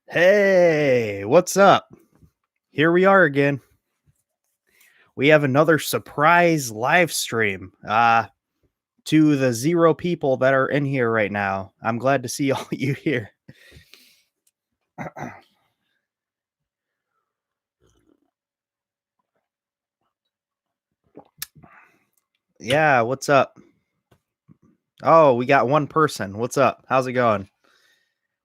Hey, what's up? Here we are again. We have another surprise live stream. To the 0 people that are in here right now. I'm glad to see all you here. Yeah, what's up? Oh, we got one person. What's up? How's it going?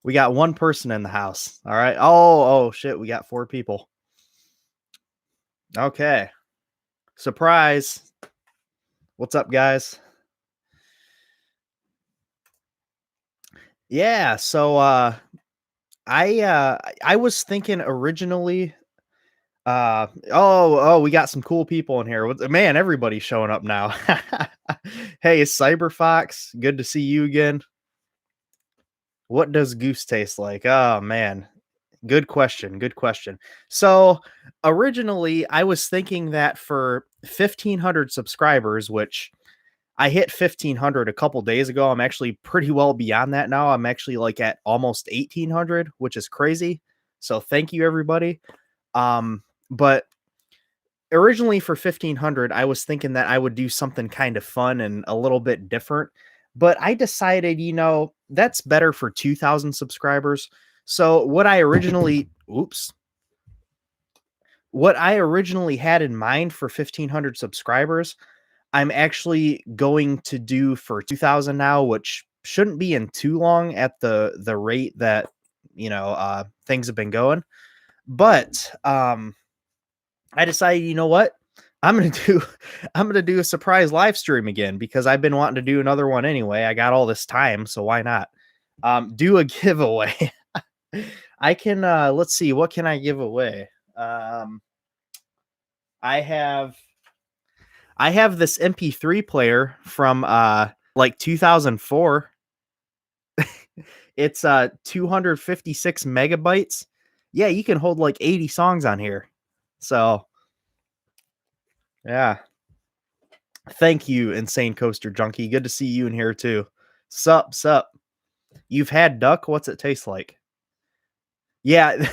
We got one person in the house. All right. Oh, shit, we got 4 people. Okay. Surprise. What's up, guys? Yeah, so I was thinking originally we got some cool people in here. Man, everybody's showing up now. Hey, Cyberfox, good to see you again. What does goose taste like? Oh man, good question. Good question. So, originally, I was thinking that for 1,500 subscribers, which I hit 1,500 a couple days ago. I'm actually pretty well beyond that now. I'm actually like at almost 1,800, which is crazy. So, thank you, everybody. But originally for 1,500, I was thinking that I would do something kind of fun and a little bit different, but I decided, that's better for 2,000 subscribers. So what I originally had in mind for 1,500 subscribers, I'm actually going to do for 2,000 now, which shouldn't be in too long at the rate that, things have been going. But I decided, you know what? I'm gonna do I'm gonna do a surprise live stream again because I've been wanting to do another one anyway. I got all this time, so why not? Do a giveaway. I can let's see, what can I give away? Um I have I have this MP3 player from like 2004. It's 256 megabytes. Yeah, you can hold like 80 songs on here. So, yeah. Thank you, Insane Coaster Junkie. Good to see you in here too. Sup, sup. You've had duck? What's it taste like? Yeah.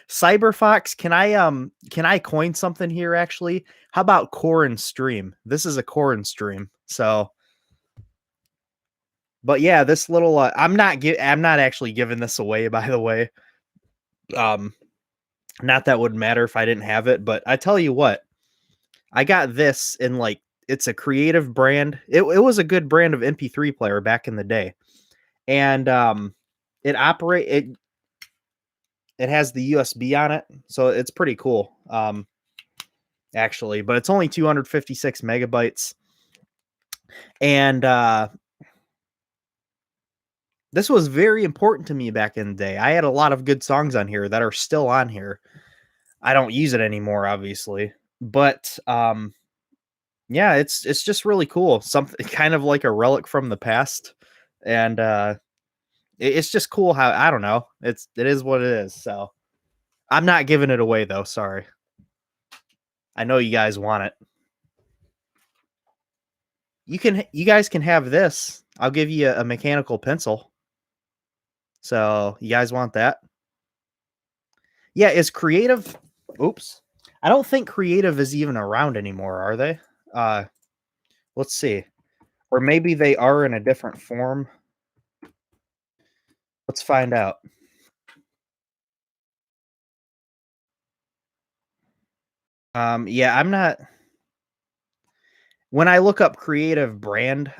Cyberfox, can I coin something here actually? How about Corin stream? This is a Corin stream. So, but yeah, this little I'm not actually giving this away, by the way. Um Not that would matter if I didn't have it, but I tell you what, I got this in like it's a creative brand. It was a good brand of MP3 player back in the day. And it has the USB on it, so it's pretty cool. Actually, but it's only 256 megabytes. And this was very important to me back in the day. I had a lot of good songs on here that are still on here. I don't use it anymore, obviously, but yeah, it's just really cool. Something kind of like a relic from the past, and it's just cool how I don't know. It is what it is. So I'm not giving it away though. Sorry. I know you guys want it. You guys can have this. I'll give you a mechanical pencil. So you guys want that? Yeah, is creative oops. I don't think creative is even around anymore, are they? Uh let's see. Or maybe they are in a different form. Let's find out. Yeah, I'm not when I look up creative brand,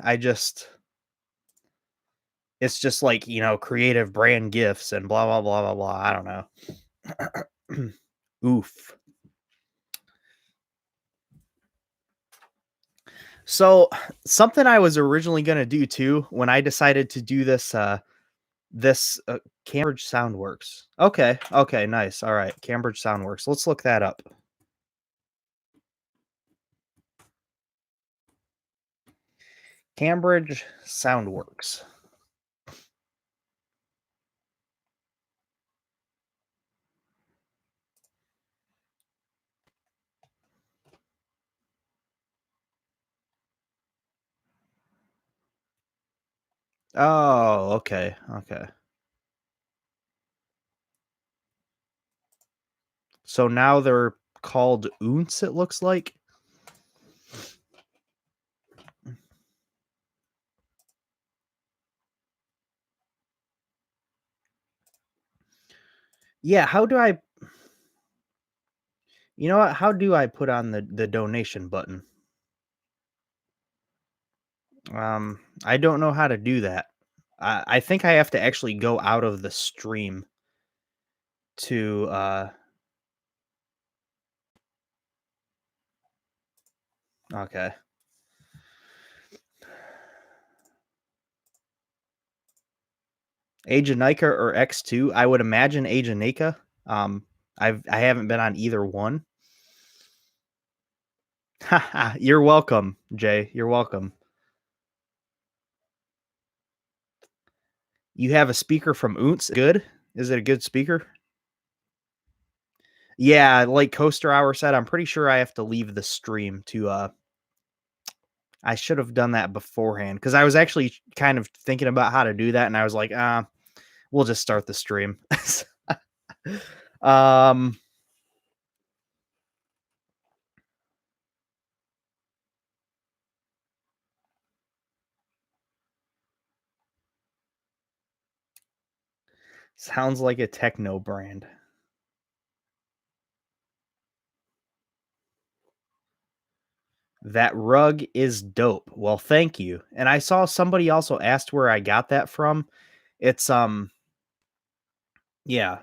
it's just like, creative brand gifts and blah blah blah blah blah. I don't know. Oof. So something I was originally gonna do too when I decided to do this Cambridge Soundworks. Okay, okay, nice. All right, Cambridge Soundworks. Let's look that up. Cambridge Soundworks. Oh, okay, okay. So now they're called ounce, it looks like. Yeah, how do I you know what? How do I put on the donation button? I don't know how to do that. I think I have to actually go out of the stream to, okay. Age of Nika or X2? I would imagine Age of Nika. I haven't been on either one. You're welcome, Jay. You're welcome. You have a speaker from Oonce. Good? Is it a good speaker? Yeah, like Coaster Hour said, I'm pretty sure I have to leave the stream to I should have done that beforehand because I was actually kind of thinking about how to do that, and I was like, we'll just start the stream. um Sounds like a techno brand. That rug is dope. Well, thank you. And I saw somebody also asked where I got that from. It's yeah.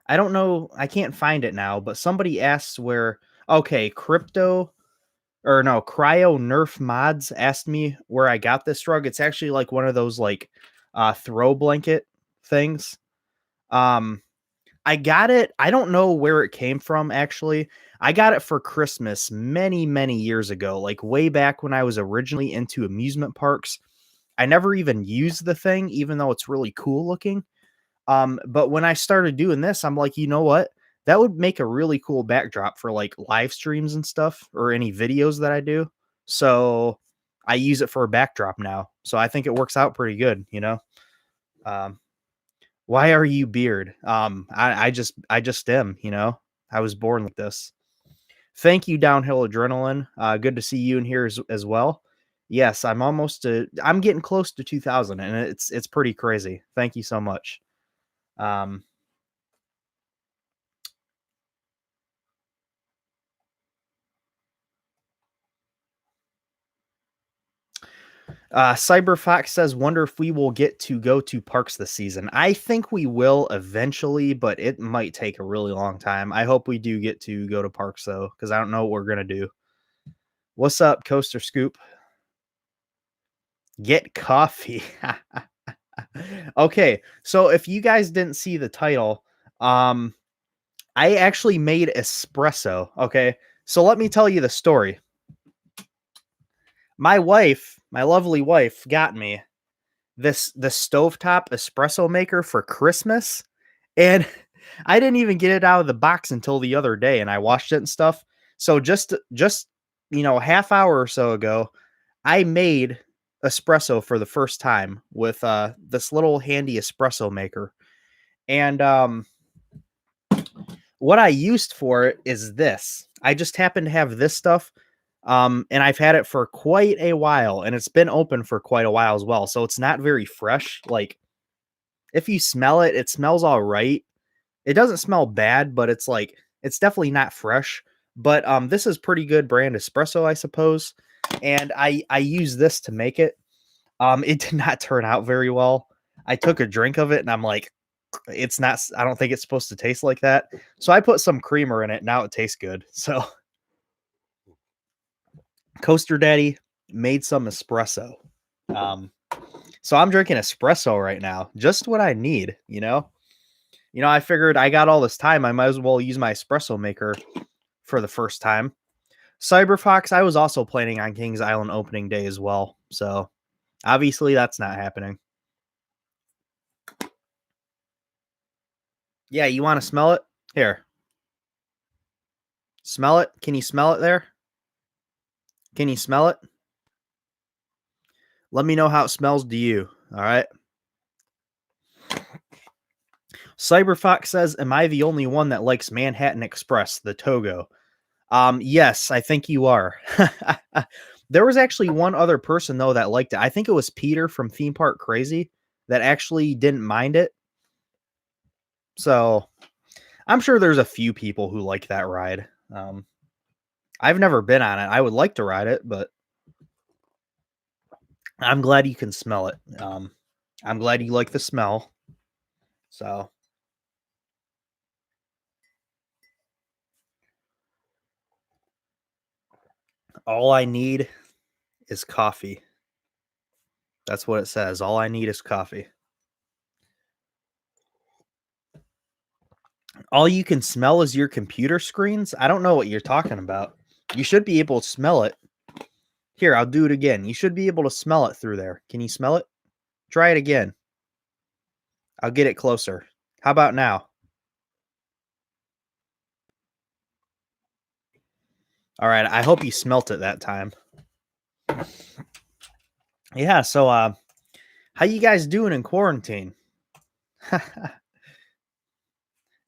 I don't know. I can't find it now, but somebody asked where okay, crypto or no, cryo nerf mods asked me where I got this rug. It's actually like one of those like throw blanket things. Um I got it. I don't know where it came from actually. I got it for Christmas many, many years ago, like way back when I was originally into amusement parks. I never even used the thing, even though it's really cool looking. But when I started doing this, I'm like, you know what? That would make a really cool backdrop for like live streams and stuff or any videos that I do. So I use it for a backdrop now. So I think it works out pretty good, you know? Um, why are you beard? I just am, you know. I was born like this. Thank you, Downhill Adrenaline. Good to see you in here as well. Yes, I'm getting close to 2000 and it's pretty crazy. Thank you so much. Um Cyberfox says, "Wonder if we will get to go to parks this season." I think we will eventually, but it might take a really long time. I hope we do get to go to parks though, because I don't know what we're gonna do. What's up, Coaster Scoop? Get coffee. Okay, so if you guys didn't see the title, um, I actually made espresso. Okay, so let me tell you the story. My wife, my lovely wife, got me the stovetop espresso maker for Christmas, and I didn't even get it out of the box until the other day, and I washed it and stuff. So just half hour or so ago, I made espresso for the first time with this little handy espresso maker. And what I used for it is this. I just happen to have this stuff. And I've had it for quite a while, and it's been open for quite a while as well. So it's not very fresh. Like if you smell it, it smells all right. It doesn't smell bad, but it's like it's definitely not fresh. But this is pretty good brand espresso, I suppose. And I use this to make it. It did not turn out very well. I took a drink of it and I'm like, it's not, I don't think it's supposed to taste like that. So I put some creamer in it. Now it tastes good. So Coaster Daddy made some espresso. Um, so I'm drinking espresso right now. Just what I need, you know? I figured I got all this time. I might as well use my espresso maker for the first time. Cyberfox, I was also planning on Kings Island opening day as well. So obviously that's not happening. Yeah, you want to smell it? Here. Smell it? Can you smell it there? Can you smell it? Let me know how it smells to you. All right. Cyberfox says, "Am I the only one that likes Manhattan Express, the Togo?" Yes, I think you are. There was actually one other person though that liked it. I think it was Peter from Theme Park Crazy that actually didn't mind it. So I'm sure there's a few people who like that ride. I've never been on it. I would like to ride it, but I'm glad you can smell it. I'm glad you like the smell. So all I need is coffee. That's what it says. All I need is coffee. All you can smell is your computer screens? I don't know what you're talking about. You should be able to smell it. Here, I'll do it again. You should be able to smell it through there. Can you smell it? Try it again. I'll get it closer. How about now? All right, I hope you smelt it that time. Yeah, so how you guys doing in quarantine?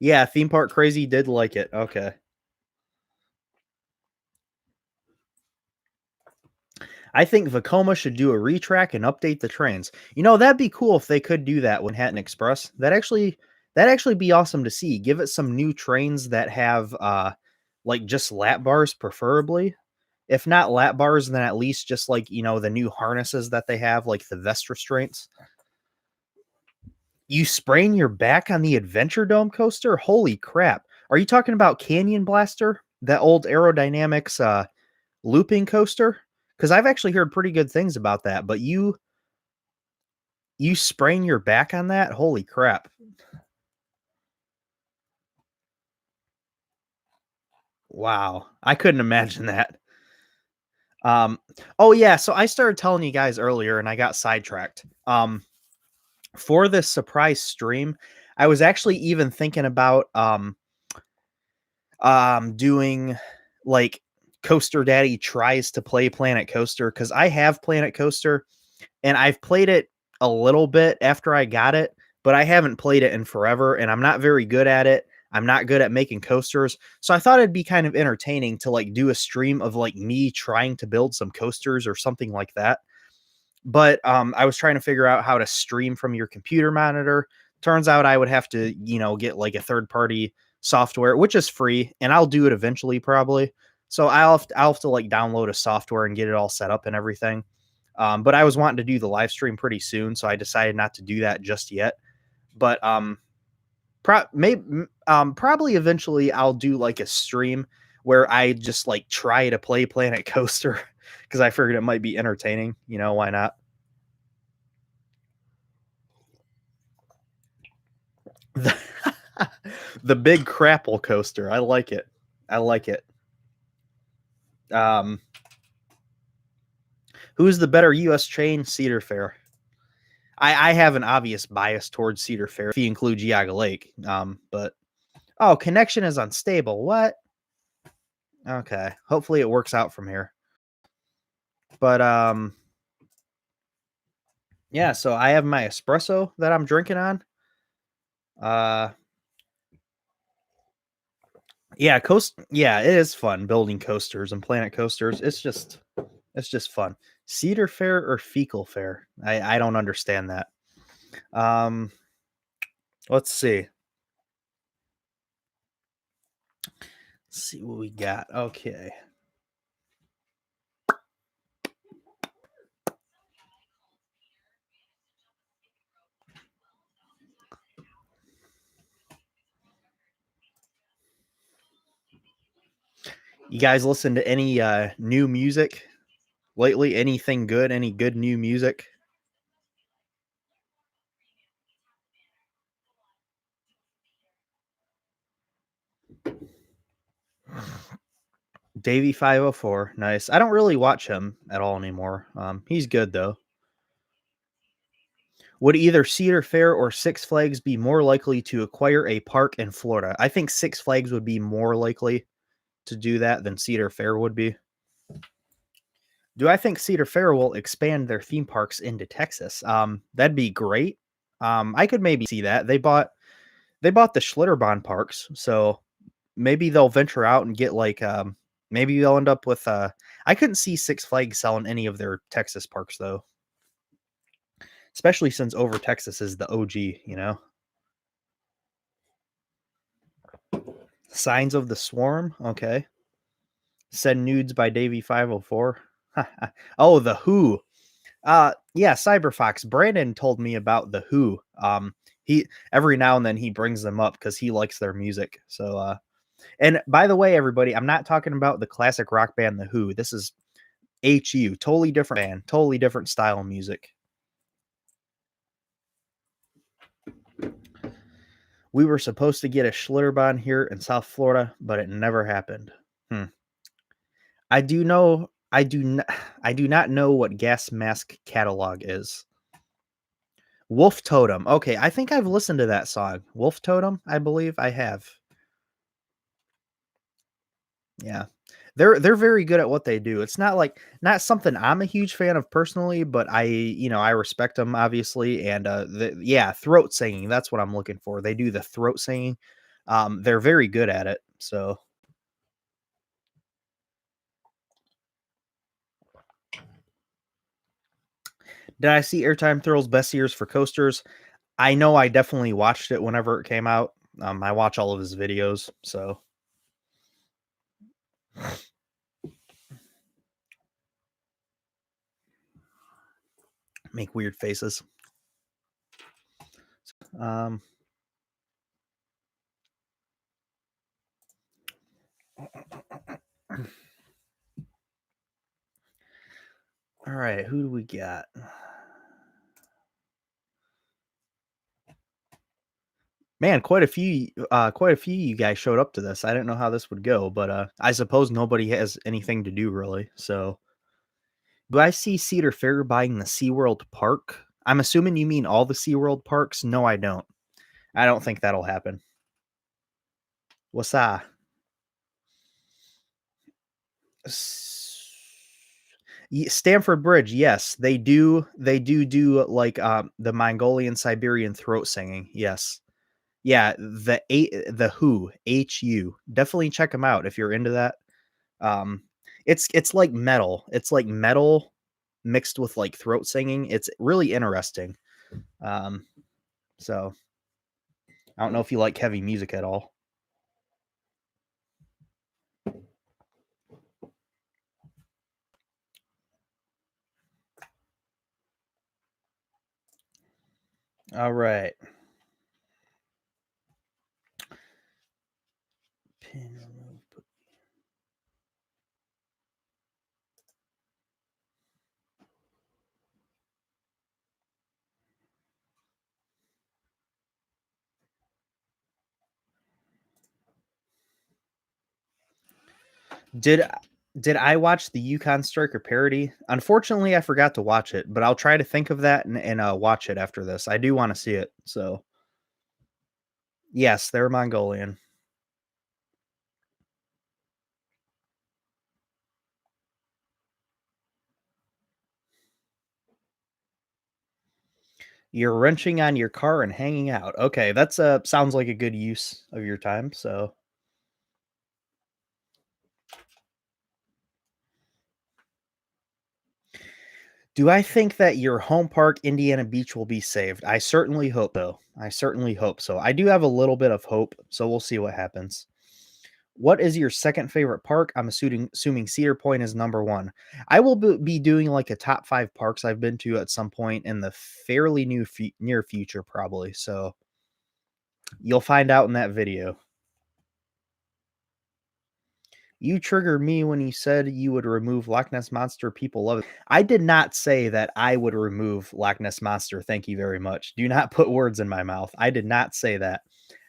Yeah, Theme Park Crazy did like it. Okay. I think Vacoma should do a retrack and update the trains. That'd be cool if they could do that with Manhattan Express. That actually be awesome to see. Give it some new trains that have like just lap bars preferably. If not lap bars, then at least just like, the new harnesses that they have, like the vest restraints. You sprain your back on the Adventure Dome coaster? Holy crap. Are you talking about Canyon Blaster? That old aerodynamics looping coaster? Because I've actually heard pretty good things about that, but you sprain your back on that? Holy crap. Wow. I couldn't imagine that. Um oh yeah, so I started telling you guys earlier and I got sidetracked. For this surprise stream, I was actually even thinking about doing like Coaster Daddy tries to play Planet Coaster because I have Planet Coaster and I've played it a little bit after I got it, but I haven't played it in forever and I'm not very good at it. I'm not good at making coasters. So I thought it'd be kind of entertaining to like do a stream of like me trying to build some coasters or something like that. But I was trying to figure out how to stream from your computer monitor. Turns out I would have to, get like a third party software, which is free, and I'll do it eventually probably. So I'll have to like download a software and get it all set up and everything. But I was wanting to do the live stream pretty soon, so I decided not to do that just yet. But probably eventually I'll do like a stream where I just like try to play Planet Coaster because I figured it might be entertaining. Why not? The, the big crapple coaster. I like it. I like it. Um, who's the better U.S. chain? Cedar Fair. I have an obvious bias towards Cedar Fair if you include Geauga Lake. But connection is unstable. What? Okay. Hopefully it works out from here. But yeah. So I have my espresso that I'm drinking on. Uh, yeah. Yeah, it is fun building coasters and Planet Coasters. It's just fun. Cedar Fair or Fecal Fair? I don't understand that. Um, let's see. Let's see what we got. Okay. You guys listen to any new music lately? Anything good? Any good new music? Davey 504. Nice. I don't really watch him at all anymore. He's good though. Would either Cedar Fair or Six Flags be more likely to acquire a park in Florida? I think Six Flags would be more likely to do that than Cedar Fair would be. Do I think Cedar Fair will expand their theme parks into Texas? That'd be great. I could maybe see that. They bought the Schlitterbahn parks, so maybe they'll venture out and get like, maybe they'll end up with, I couldn't see Six Flags selling any of their Texas parks though, especially since Over Texas is the OG, you know? Signs of the Swarm, okay. Send Nudes by Davey 504. Oh, The Who. Yeah, Cyberfox. Brandon told me about The Who. He every now and then he brings them up because he likes their music. So, and by the way, everybody, I'm not talking about the classic rock band The Who. This is HU, totally different band, totally different style of music. We were supposed to get a Schlitterbahn here in South Florida, but it never happened. Hmm. I do know. I do not know what Gas Mask Catalog is. Wolf Totem. Okay, I think I've listened to that song. Wolf Totem, I believe I have. Yeah. They're very good at what they do. It's not like not something I'm a huge fan of personally, but I respect them obviously and yeah, throat singing, that's what I'm looking for. They do the throat singing. They're very good at it. So, did I see Airtime Thrill's Best Years for Coasters? I know I definitely watched it whenever it came out. I watch all of his videos, so make weird faces. Um, all right, who do we got? Man, quite a few you guys showed up to this. I didn't know how this would go, but I suppose nobody has anything to do really. So, do I see Cedar Fair buying the SeaWorld park? I'm assuming you mean all the SeaWorld parks. No, I don't. I don't think that'll happen. What's that? Stamford Bridge, yes, they do. They do like the Mongolian Siberian throat singing. Yes, yeah, the Who. Definitely check them out if you're into that. Um, it's like metal. It's like metal mixed with like throat singing. It's really interesting. Um, so I don't know if you like heavy music at all. All right. Pin remove. Did did I watch the Yukon Striker parody? Unfortunately, I forgot to watch it, but I'll try to think of that and watch it after this. I do want to see it. So yes, they're Mongolian. You're wrenching on your car and hanging out. Okay, that's sounds like a good use of your time. So, do I think that your home park, Indiana Beach, will be saved? I certainly hope so. I certainly hope so. I do have a little bit of hope, so we'll see what happens. What is your second favorite park? I'm assuming Cedar Point is number one. I will be doing like a top five parks I've been to at some point in the fairly near future, probably. So you'll find out in that video. You triggered me when you said you would remove Loch Ness Monster. People love it. I did not say that I would remove Loch Ness Monster. Thank you very much. Do not put words in my mouth. I did not say that.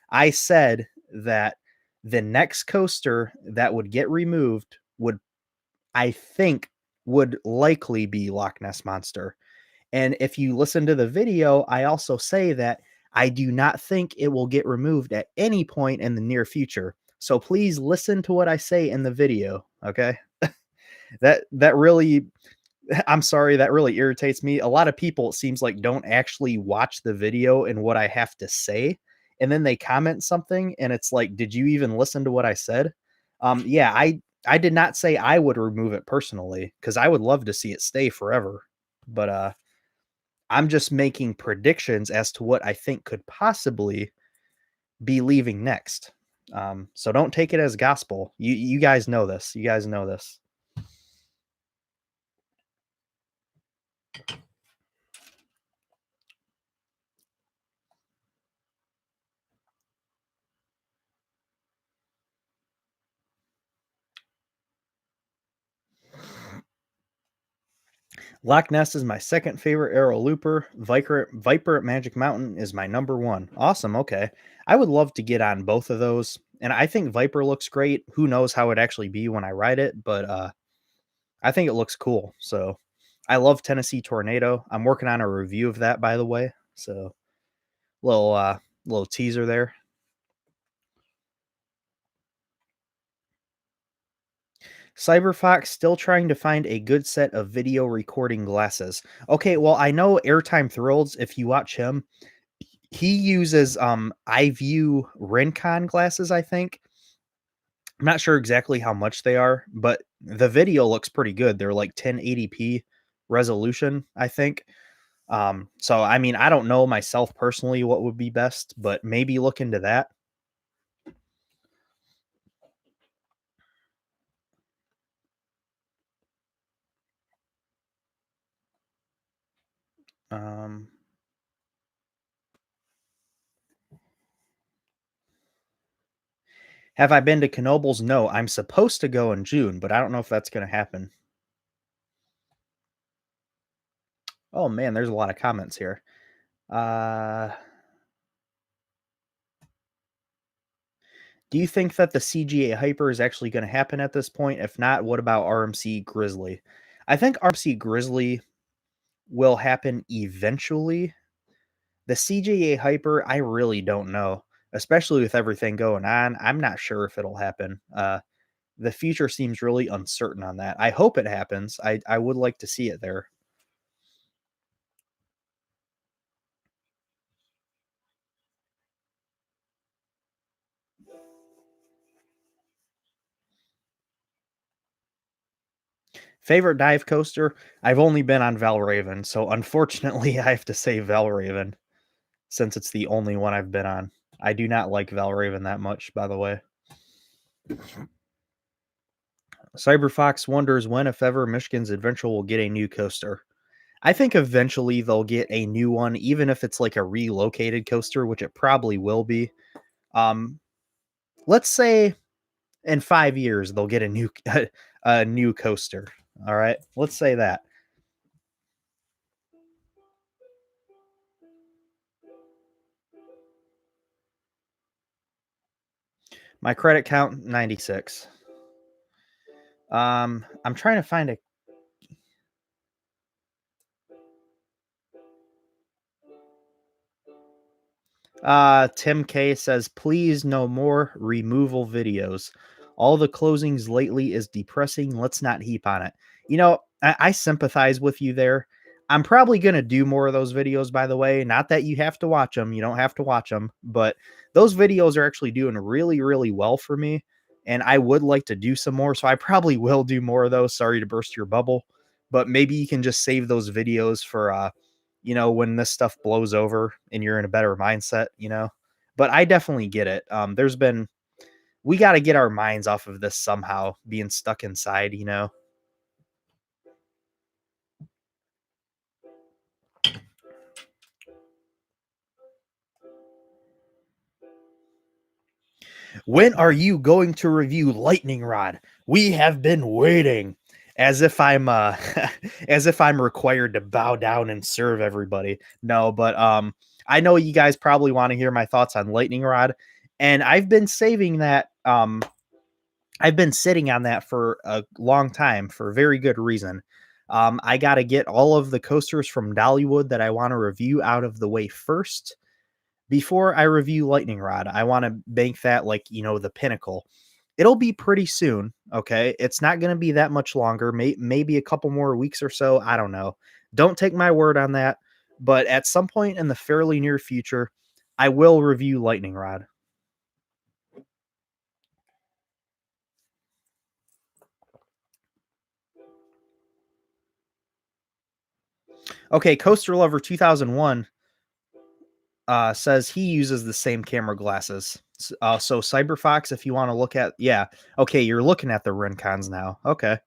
I said that the next coaster that would get removed would, I think, would likely be Loch Ness Monster. And if you listen to the video, I also say that I do not think it will get removed at any point in the near future. So please listen to what I say in the video, okay? That really I'm sorry, that really irritates me. A lot of people, it seems like, don't actually watch the video and what I have to say. and then they comment something, and it's like, "Did you even listen to what I said?" Yeah, I did not say I would remove it personally because I would love to see it stay forever, but, I'm just making predictions as to what I think could possibly be leaving next. So don't take it as gospel. You guys know this. You guys know this. Loch Ness is my second favorite arrow looper. Viper at Magic Mountain is my number one. Awesome. Okay. I would love to get on both of those. And I think Viper looks great. Who knows how it actually be when I ride it, but I think it looks cool. So I love Tennessee Tornado. I'm working on a review of that, by the way. So little little teaser there. Cyberfox still trying to find a good set of video recording glasses. Okay, well, I know Airtime Thrills, if you watch him, he uses iView Rincon glasses, I think. I'm not sure exactly how much they are, but the video looks pretty good. They're like 1080p resolution, I think. So I mean, I don't know myself personally what would be best, but maybe look into that. Um, have I been to Knoebels? No, I'm supposed to go in June, but I don't know if that's going to happen. Oh man, there's a lot of comments here. Uh, do you think that the CGA Hyper is actually going to happen at this point? If not, what about RMC Grizzly? I think RMC Grizzly will happen eventually. The CGA Hyper, I really don't know, especially with everything going on. I'm not sure if it'll happen. The future seems really uncertain on that. I hope it happens. I would like to see it there. Favorite dive coaster? I've only been on Valraven, so unfortunately, I have to say Valraven since it's the only one I've been on. I do not like Valraven that much, by the way. Cyberfox wonders when, if ever, Michigan's Adventure will get a new coaster. I think eventually they'll get a new one, even if it's like a relocated coaster, which it probably will be. Um, let's say in 5 years they'll get a new a new coaster. All right, let's say that. My credit count 96. I'm trying to find a Tim K says, please no more removal videos. All the closings lately is depressing. Let's not heap on it. I sympathize with you there. I'm probably going to do more of those videos, by the way. Not that you have to watch them. You don't have to watch them. But those videos are actually doing really, really well for me. And I would like to do some more. So I probably will do more of those. Sorry to burst your bubble. But maybe you can just save those videos for when this stuff blows over and you're in a better mindset. But I definitely get it. We got to get our minds off of this somehow, being stuck inside. When are you going to review Lightning Rod? We have been waiting. As if I'm as if I'm required to bow down and serve everybody. No, but I know you guys probably want to hear my thoughts on Lightning Rod, and I've been sitting on that for a long time for very good reason. I got to get all of the coasters from Dollywood that I want to review out of the way first before I review Lightning Rod. I want to make that like, the pinnacle. It'll be pretty soon. Okay. It's not going to be that much longer. Maybe a couple more weeks or so. I don't know. Don't take my word on that. But at some point in the fairly near future, I will review Lightning Rod. Okay, Coaster Lover 2001 says he uses the same camera glasses. So Cyberfox, if you want to look at, yeah, okay, you're looking at the Rincons now. Okay,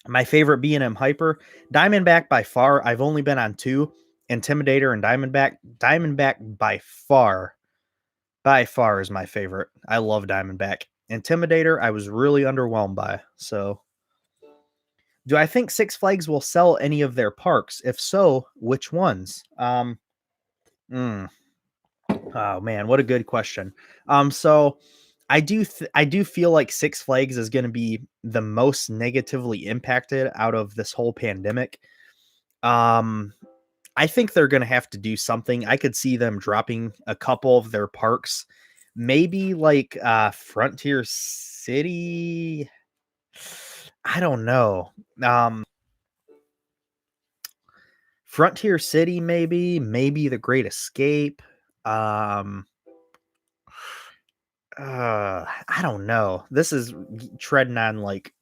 my favorite B&M Hyper, Diamondback by far. I've only been on two, Intimidator and Diamondback. Diamondback by far is my favorite. I love Diamondback. Intimidator, I was really underwhelmed by. So, do I think Six Flags will sell any of their parks? If so, which ones? Mm, oh man, what a good question. So I do feel like Six Flags is going to be the most negatively impacted out of this whole pandemic. Um, I think they're going to have to do something. I could see them dropping a couple of their parks, maybe like Frontier City. I don't know. Frontier City, maybe the Great Escape. Um, I don't know. This is treading on like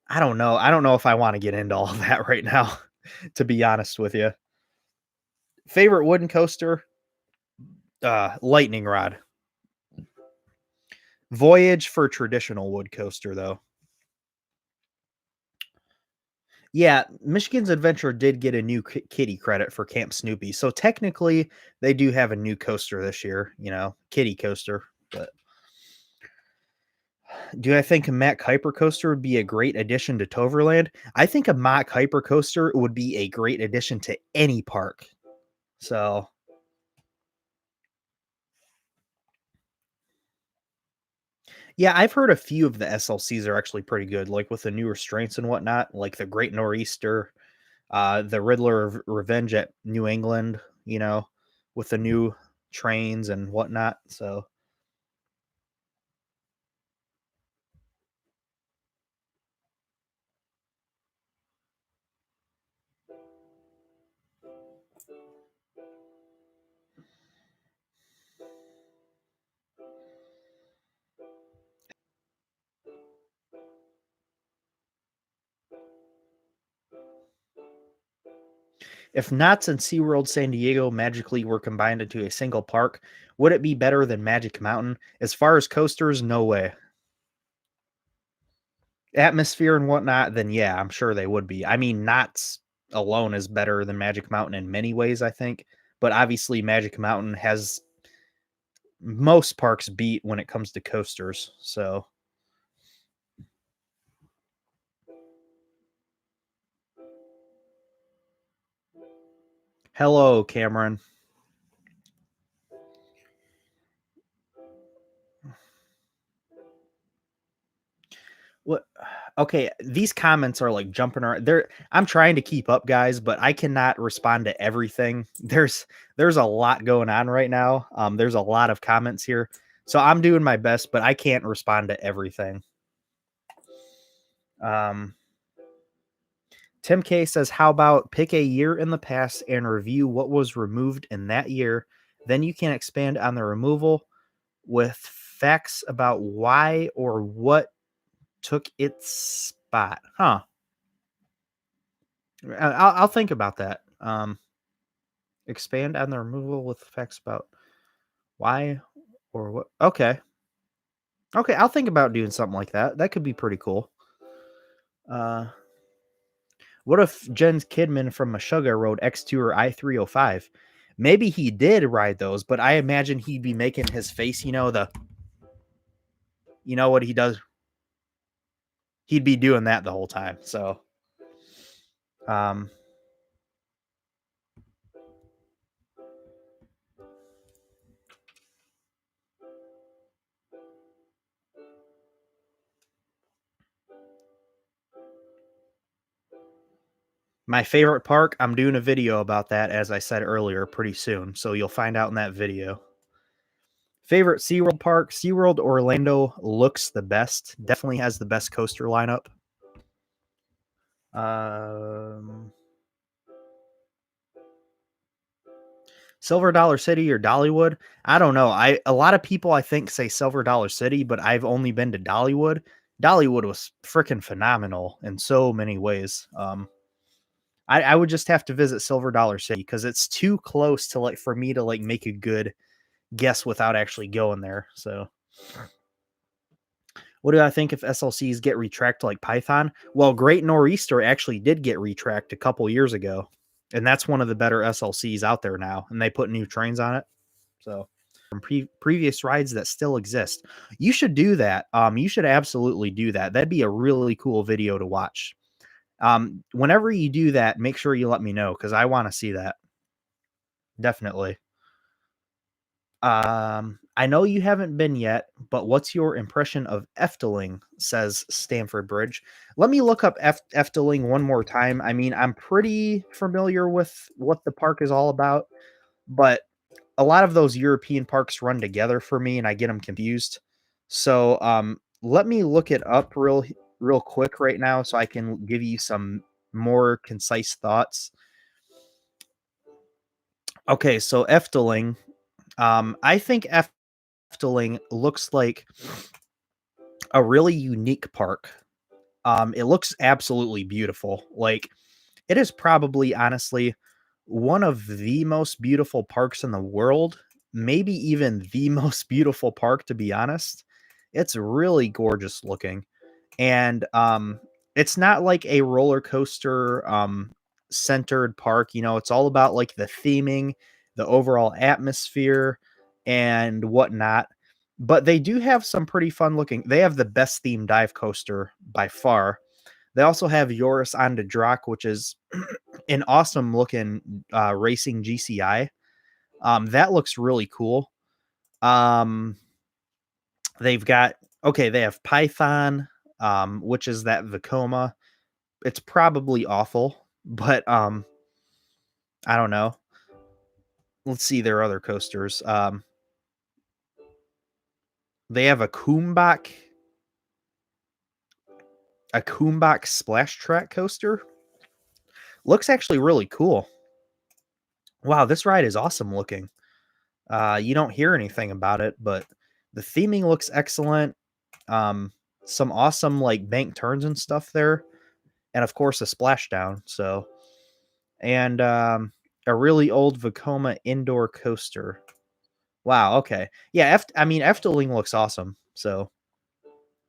I don't know. I don't know if I want to get into all of that right now, to be honest with you. Favorite wooden coaster? Lightning Rod. Voyage for traditional wood coaster though. Yeah, Michigan's Adventure did get a new kitty credit for Camp Snoopy. So technically they do have a new coaster this year, kitty coaster. But do I think a Mack Hyper coaster would be a great addition to Toverland? I think a Mack Hyper coaster would be a great addition to any park. So, yeah, I've heard a few of the SLCs are actually pretty good, like with the new restraints and whatnot, like the Great Nor'easter, the Riddler of Revenge at New England, with the new trains and whatnot. So, if Knott's and SeaWorld San Diego magically were combined into a single park, would it be better than Magic Mountain? As far as coasters, no way. Atmosphere and whatnot, then yeah, I'm sure they would be. I mean, Knott's alone is better than Magic Mountain in many ways, I think. But obviously, Magic Mountain has most parks beat when it comes to coasters. So, hello, Cameron. What? Okay, these comments are like jumping around. I'm trying to keep up, guys, but I cannot respond to everything. There's a lot going on right now. There's a lot of comments here, so I'm doing my best, but I can't respond to everything. Um, Tim K says, "How about pick a year in the past and review what was removed in that year? Then you can expand on the removal with facts about why or what took its spot." Huh. I'll think about that. Expand on the removal with facts about why or what. Okay. Okay, I'll think about doing something like that. That could be pretty cool. Uh, what if Jens Kidman from Meshuggah rode X2 or I-305? Maybe he did ride those, but I imagine he'd be making his face, what he does. He'd be doing that the whole time. So, um, my favorite park, I'm doing a video about that, as I said earlier, pretty soon. So you'll find out in that video. Favorite SeaWorld park? SeaWorld Orlando looks the best. Definitely has the best coaster lineup. Um, Silver Dollar City or Dollywood? I don't know. A lot of people I think say Silver Dollar City, but I've only been to Dollywood. Dollywood was freaking phenomenal in so many ways. I would just have to visit Silver Dollar City because it's too close to like for me to like make a good guess without actually going there. So what do I think if SLCs get retracked like Python? Well, Great Nor'easter actually did get retracked a couple years ago, and that's one of the better SLCs out there now, and they put new trains on it. So from previous rides that still exist, you should do that. You should absolutely do that. That'd be a really cool video to watch. Whenever you do that, make sure you let me know because I want to see that. Definitely. I know you haven't been yet, but what's your impression of Efteling? Says Stamford Bridge. Let me look up Efteling one more time. I mean, I'm pretty familiar with what the park is all about, but a lot of those European parks run together for me, and I get them confused. So, let me look it up real quick right now, so I can give you some more concise thoughts. Okay, so Efteling. I think Efteling looks like a really unique park. It looks absolutely beautiful. Like it is probably honestly one of the most beautiful parks in the world, maybe even the most beautiful park to be honest. It's really gorgeous looking. And it's not like a roller coaster centered park, it's all about like the theming, the overall atmosphere and whatnot. But they do have some pretty fun looking. They have the best themed dive coaster by far. They also have Joris on the Drac, which is an awesome looking racing GCI. That looks really cool. Um, they've got okay, they have Python, which is that Vekoma. It's probably awful, but I don't know. Let's see their other coasters. They have a Kumbak splash track coaster. Looks actually really cool. Wow, this ride is awesome looking. You don't hear anything about it, but the theming looks excellent. Um, some awesome like bank turns and stuff there, and of course a splashdown. So, and a really old Vekoma indoor coaster. Wow. Okay. Yeah. I mean, Efteling looks awesome. So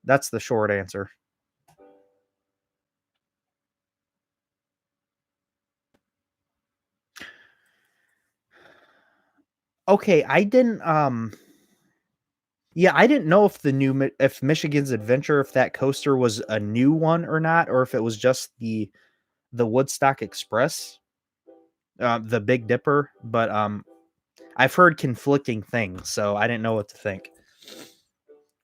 that's the short answer. Okay. Yeah, I didn't know if if Michigan's Adventure, if that coaster was a new one or not, or if it was just the Woodstock Express, the Big Dipper. But I've heard conflicting things, so I didn't know what to think.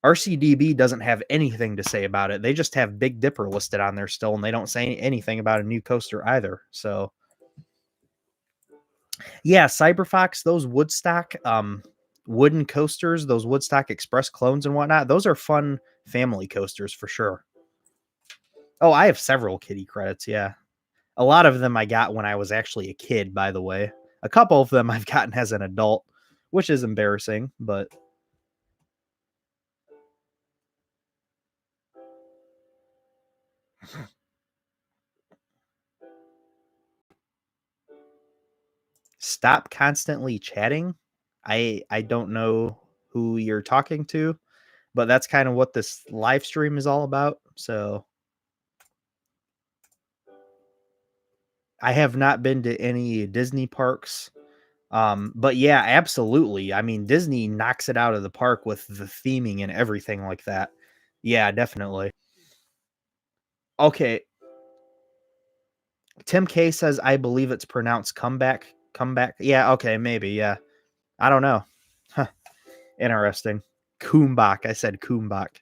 RCDB doesn't have anything to say about it. They just have Big Dipper listed on there still, and they don't say anything about a new coaster either. So yeah, Cyberfox, those Woodstock wooden coasters, those Woodstock Express clones and whatnot, those are fun family coasters for sure. Oh, I have several kitty credits, yeah. A lot of them I got when I was actually a kid, by the way. A couple of them I've gotten as an adult, which is embarrassing, but stop constantly chatting. I don't know who you're talking to, but that's kind of what this live stream is all about. So I have not been to any Disney parks. But yeah, absolutely. I mean, Disney knocks it out of the park with the theming and everything like that. Yeah, definitely. Okay, Tim K says I believe it's pronounced comeback. Comeback. Yeah, okay, maybe. Yeah. I don't know. Huh, interesting. Kumbak. I said Kumbak.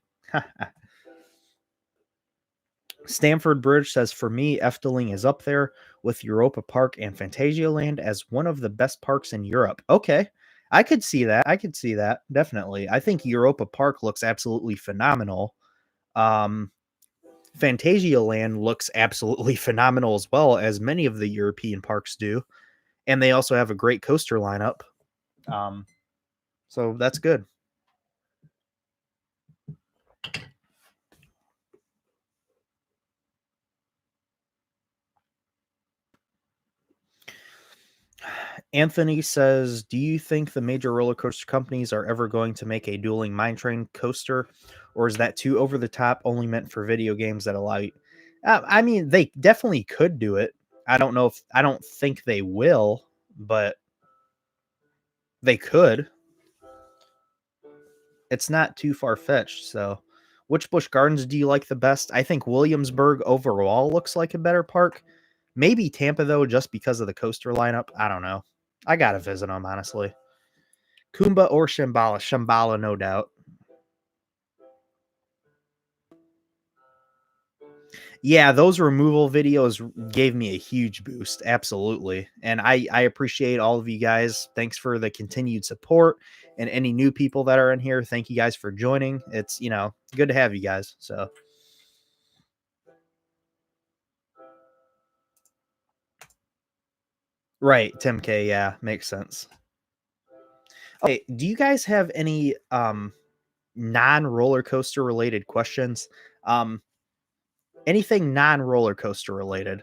Stamford Bridge says for me, Efteling is up there with Europa Park and Phantasialand as one of the best parks in Europe. Okay. I could see that. I could see that. Definitely. I think Europa Park looks absolutely phenomenal. Um Phantasialand looks absolutely phenomenal as well as many of the European parks do. and they also have a great coaster lineup. Um, so that's good. Anthony says, "Do you think the major roller coaster companies are ever going to make a dueling mine train coaster, or is that too over the top, only meant for video games that allow you?" I mean, they definitely could do it. I don't think they will, but they could. It's not too far fetched. So, which Busch Gardens do you like the best? I think Williamsburg overall looks like a better park. Maybe Tampa though, just because of the coaster lineup. I don't know. I gotta visit them honestly. Kumba or Shambhala? Shambhala, no doubt. Yeah, those removal videos gave me a huge boost. Absolutely. And I appreciate all of you guys. Thanks for the continued support and any new people that are in here. Thank you guys for joining. It's, good to have you guys. So, right, Tim K, yeah, makes sense. Okay, do you guys have any non-roller coaster related questions? Um Anything non-roller coaster related.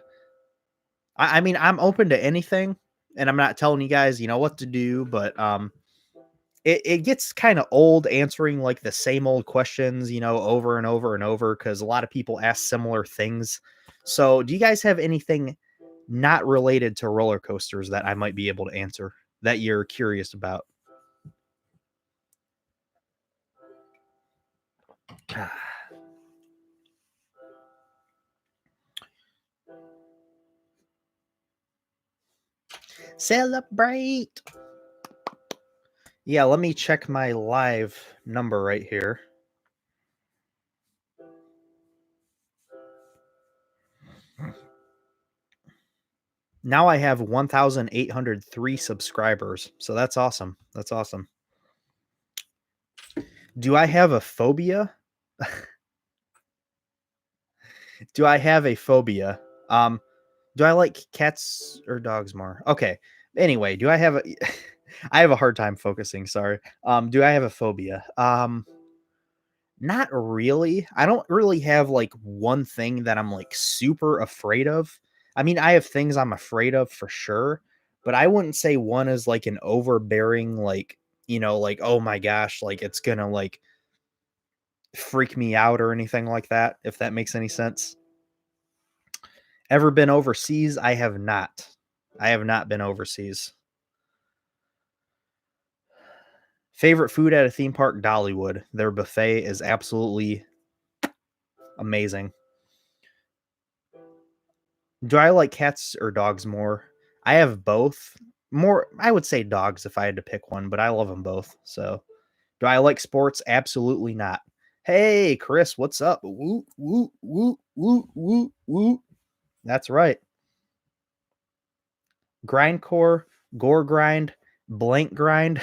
I mean, I'm open to anything, and I'm not telling you guys, what to do, but it gets kind of old answering like the same old questions, over and over and over because a lot of people ask similar things. So, do you guys have anything not related to roller coasters that I might be able to answer that you're curious about? Celebrate. Yeah, let me check my live number right here. Now I have 1,803 subscribers. So that's awesome. That's awesome. Do I have a phobia? Do I have a phobia? Um, do I like cats or dogs more? Okay. Anyway, do I have a I have a hard time focusing, sorry. Do I have a phobia? Not really. I don't really have like one thing that I'm like super afraid of. I mean, I have things I'm afraid of for sure, but I wouldn't say one is like an overbearing like, like oh my gosh, like it's going to like freak me out or anything like that, if that makes any sense. Ever been overseas? I have not. I have not been overseas. Favorite food at a theme park? Dollywood. Their buffet is absolutely amazing. Do I like cats or dogs more? I have both. More, I would say dogs if I had to pick one, but I love them both. So, do I like sports? Absolutely not. Hey, Chris, what's up? Woo, woo, woo, woo, woo, woo. That's right. Grindcore, gore grind, blank grind.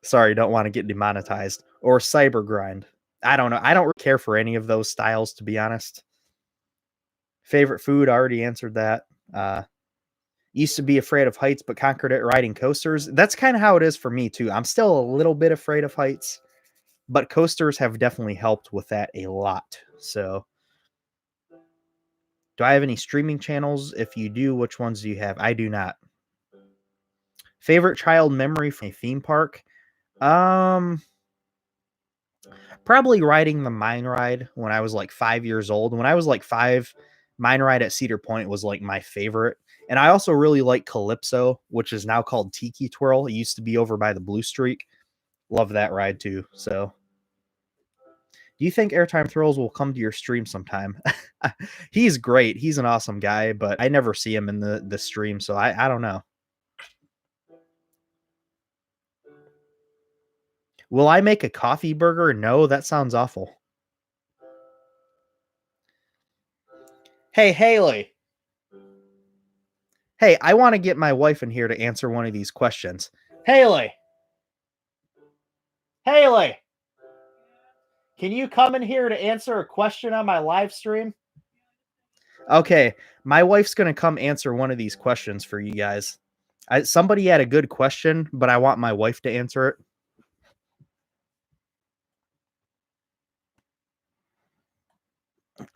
Sorry, don't want to get demonetized. Or cyber grind. I don't know. I don't really care for any of those styles, to be honest. Favorite food, I already answered that. Used to be afraid of heights, but conquered it riding coasters. That's kind of how it is for me, too. I'm still a little bit afraid of heights, but coasters have definitely helped with that a lot. So, do I have any streaming channels? If you do, which ones do you have? I do not. Favorite child memory from a theme park? Um, Probably riding the mine ride when I was like 5 years old. When I was like five, mine ride at Cedar Point was like my favorite. And I also really like Calypso, which is now called Tiki Twirl. It used to be over by the Blue Streak. Love that ride too. So, do you think Airtime Thrills will come to your stream sometime? He's great. He's an awesome guy, but I never see him in the stream, so I don't know. Will I make a coffee burger? No, that sounds awful. Hey, Haley. Hey, I want to get my wife in here to answer one of these questions. Haley. Haley. Can you come in here to answer a question on my live stream? Okay, my wife's going to come answer one of these questions for you guys. Somebody had a good question, but I want my wife to answer it.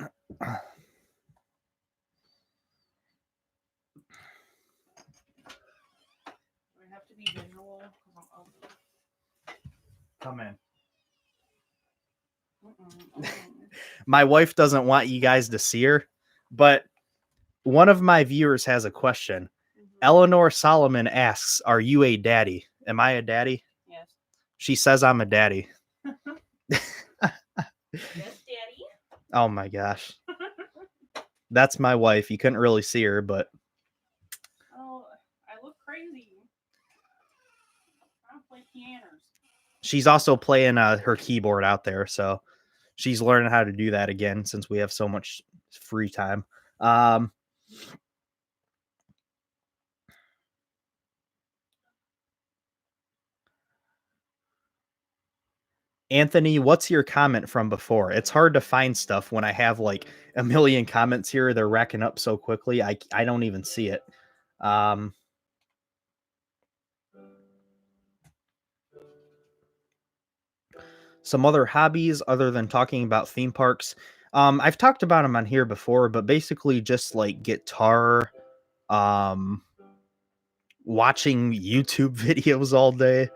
I have to be visual. Come in. My wife doesn't want you guys to see her, but one of my viewers has a question. Eleanor Solomon asks, "Are you a daddy? Am I a daddy?" Yes. She says I'm a daddy. Yes, daddy. Oh my gosh. That's my wife. You couldn't really see her, but oh, I look crazy. I don't play pianos. She's also playing her keyboard out there, so she's learning how to do that again since we have so much free time. Anthony, what's your comment from before? It's hard to find stuff when I have like a million comments here. They're racking up so quickly. I don't even see it. Some other hobbies other than talking about theme parks. I've talked about them on here before, but basically just like guitar, um, watching YouTube videos all day.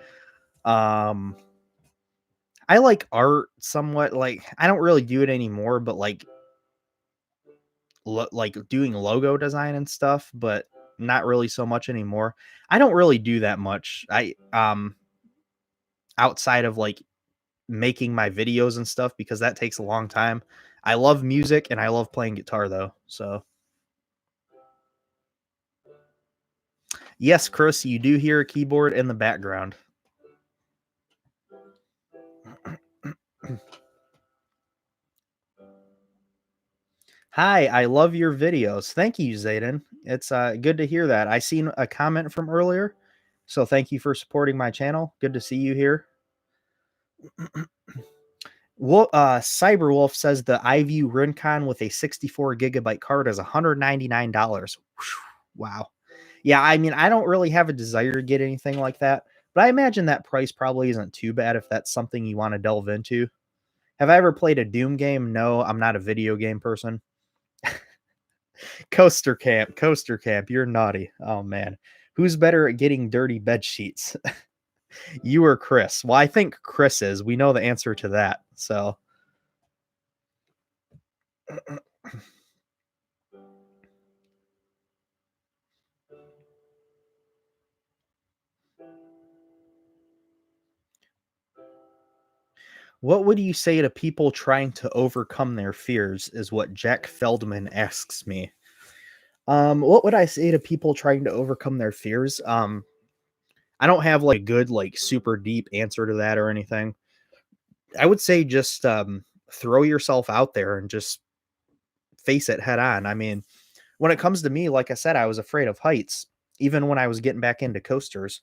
Um, I like art somewhat. Like I don't really do it anymore, but like doing logo design and stuff, but not really so much anymore. I don't really do that much. I outside of like making my videos and stuff because that takes a long time. I love music and I love playing guitar though. So yes, Chris, you do hear a keyboard in the background. Hi, I love your videos. Thank you, Zayden. It's good to hear that. I seen a comment from earlier, so thank you for supporting my channel. Good to see you here. Cyberwolf says the iView Rincon with a 64 gigabyte card is $199. Wow. Yeah, I mean, I don't really have a desire to get anything like that, but I imagine that price probably isn't too bad if that's something you want to delve into. Have I ever played a Doom game? No, I'm not a video game person. Coaster Camp, you're naughty. Oh man. Who's better at getting dirty bed sheets? You or Chris? Well, I think Chris is. We know the answer to that. So what would you say to people trying to overcome their fears is what Jack Feldman asks me. What would I say to people trying to overcome their fears? I don't have like a good, like super deep answer to that or anything. I would say just throw yourself out there and just face it head on. I mean, when it comes to me, like I said, I was afraid of heights, even when I was getting back into coasters.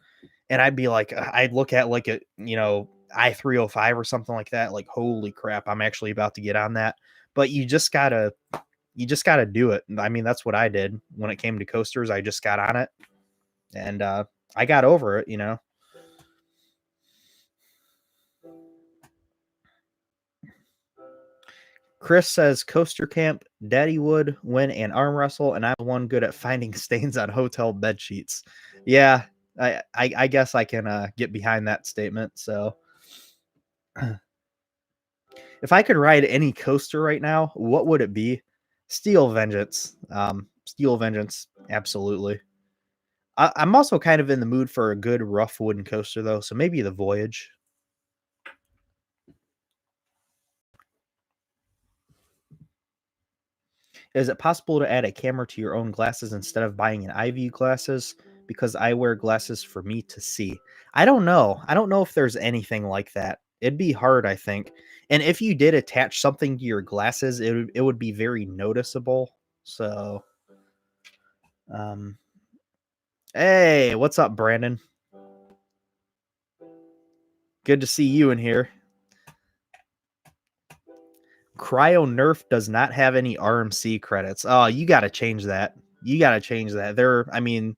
And I'd be like, I'd look at like a, I-305 or something like that. Like, holy crap, I'm actually about to get on that. But you just gotta do it. I mean, that's what I did when it came to coasters. I just got on it and I got over it. Chris says Coaster Camp, Daddy would win an arm wrestle, and I'm the one good at finding stains on hotel bed sheets. Yeah, I guess I can get behind that statement. So if I could ride any coaster right now, what would it be? Steel Vengeance. Steel Vengeance, absolutely. I'm also kind of in the mood for a good rough wooden coaster though, so maybe the Voyage. Is it possible to add a camera to your own glasses instead of buying an eye view glasses? Because I wear glasses for me to see. I don't know. I don't know if there's anything like that. It'd be hard, I think. And if you did attach something to your glasses, it would be very noticeable. So, um, hey, what's up, Brandon? Good to see you in here. Cryo Nerf does not have any RMC credits. Oh, you got to change that. You got to change that. I mean,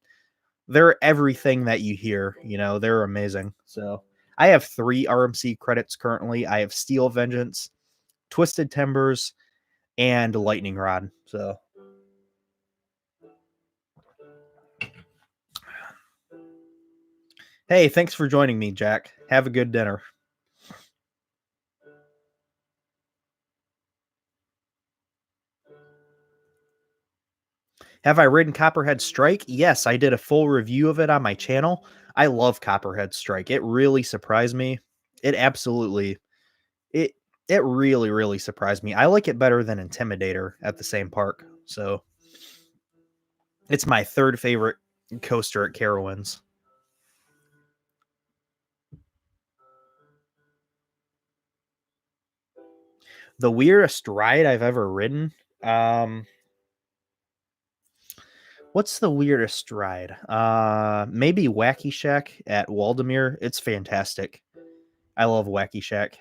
They're everything that you hear, they're amazing. So I have 3 RMC credits currently. I have Steel Vengeance, Twisted Timbers, and Lightning Rod. So hey, thanks for joining me, Jack. Have a good dinner. Have I ridden Copperhead Strike? Yes, I did a full review of it on my channel. I love Copperhead Strike. It really surprised me. It absolutely it it really, really surprised me. I like it better than Intimidator at the same park. So it's my third favorite coaster at Carowinds. The weirdest ride I've ever ridden. Um, what's the weirdest ride? Maybe Wacky Shack at Waldemere. It's fantastic. I love Wacky Shack.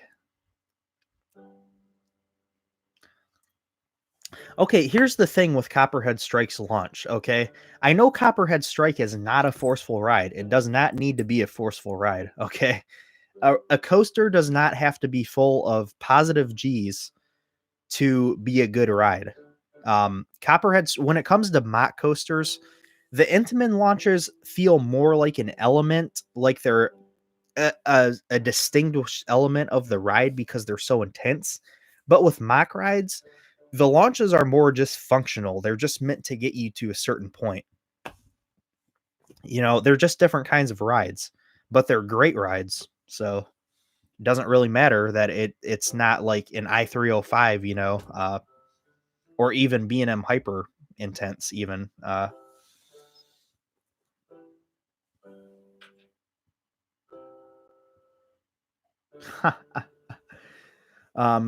Okay, here's the thing with Copperhead Strike's launch, okay? I know Copperhead Strike is not a forceful ride. It does not need to be a forceful ride, okay? A coaster does not have to be full of positive G's to be a good ride. Copperheads, when it comes to mock coasters, the Intamin launches feel more like an element, like they're a distinguished element of the ride because they're so intense. But with mock rides, the launches are more just functional. They're just meant to get you to a certain point. They're just different kinds of rides, but they're great rides. So it doesn't really matter that it's not like an I-305, or even B&M Hyper Intense even.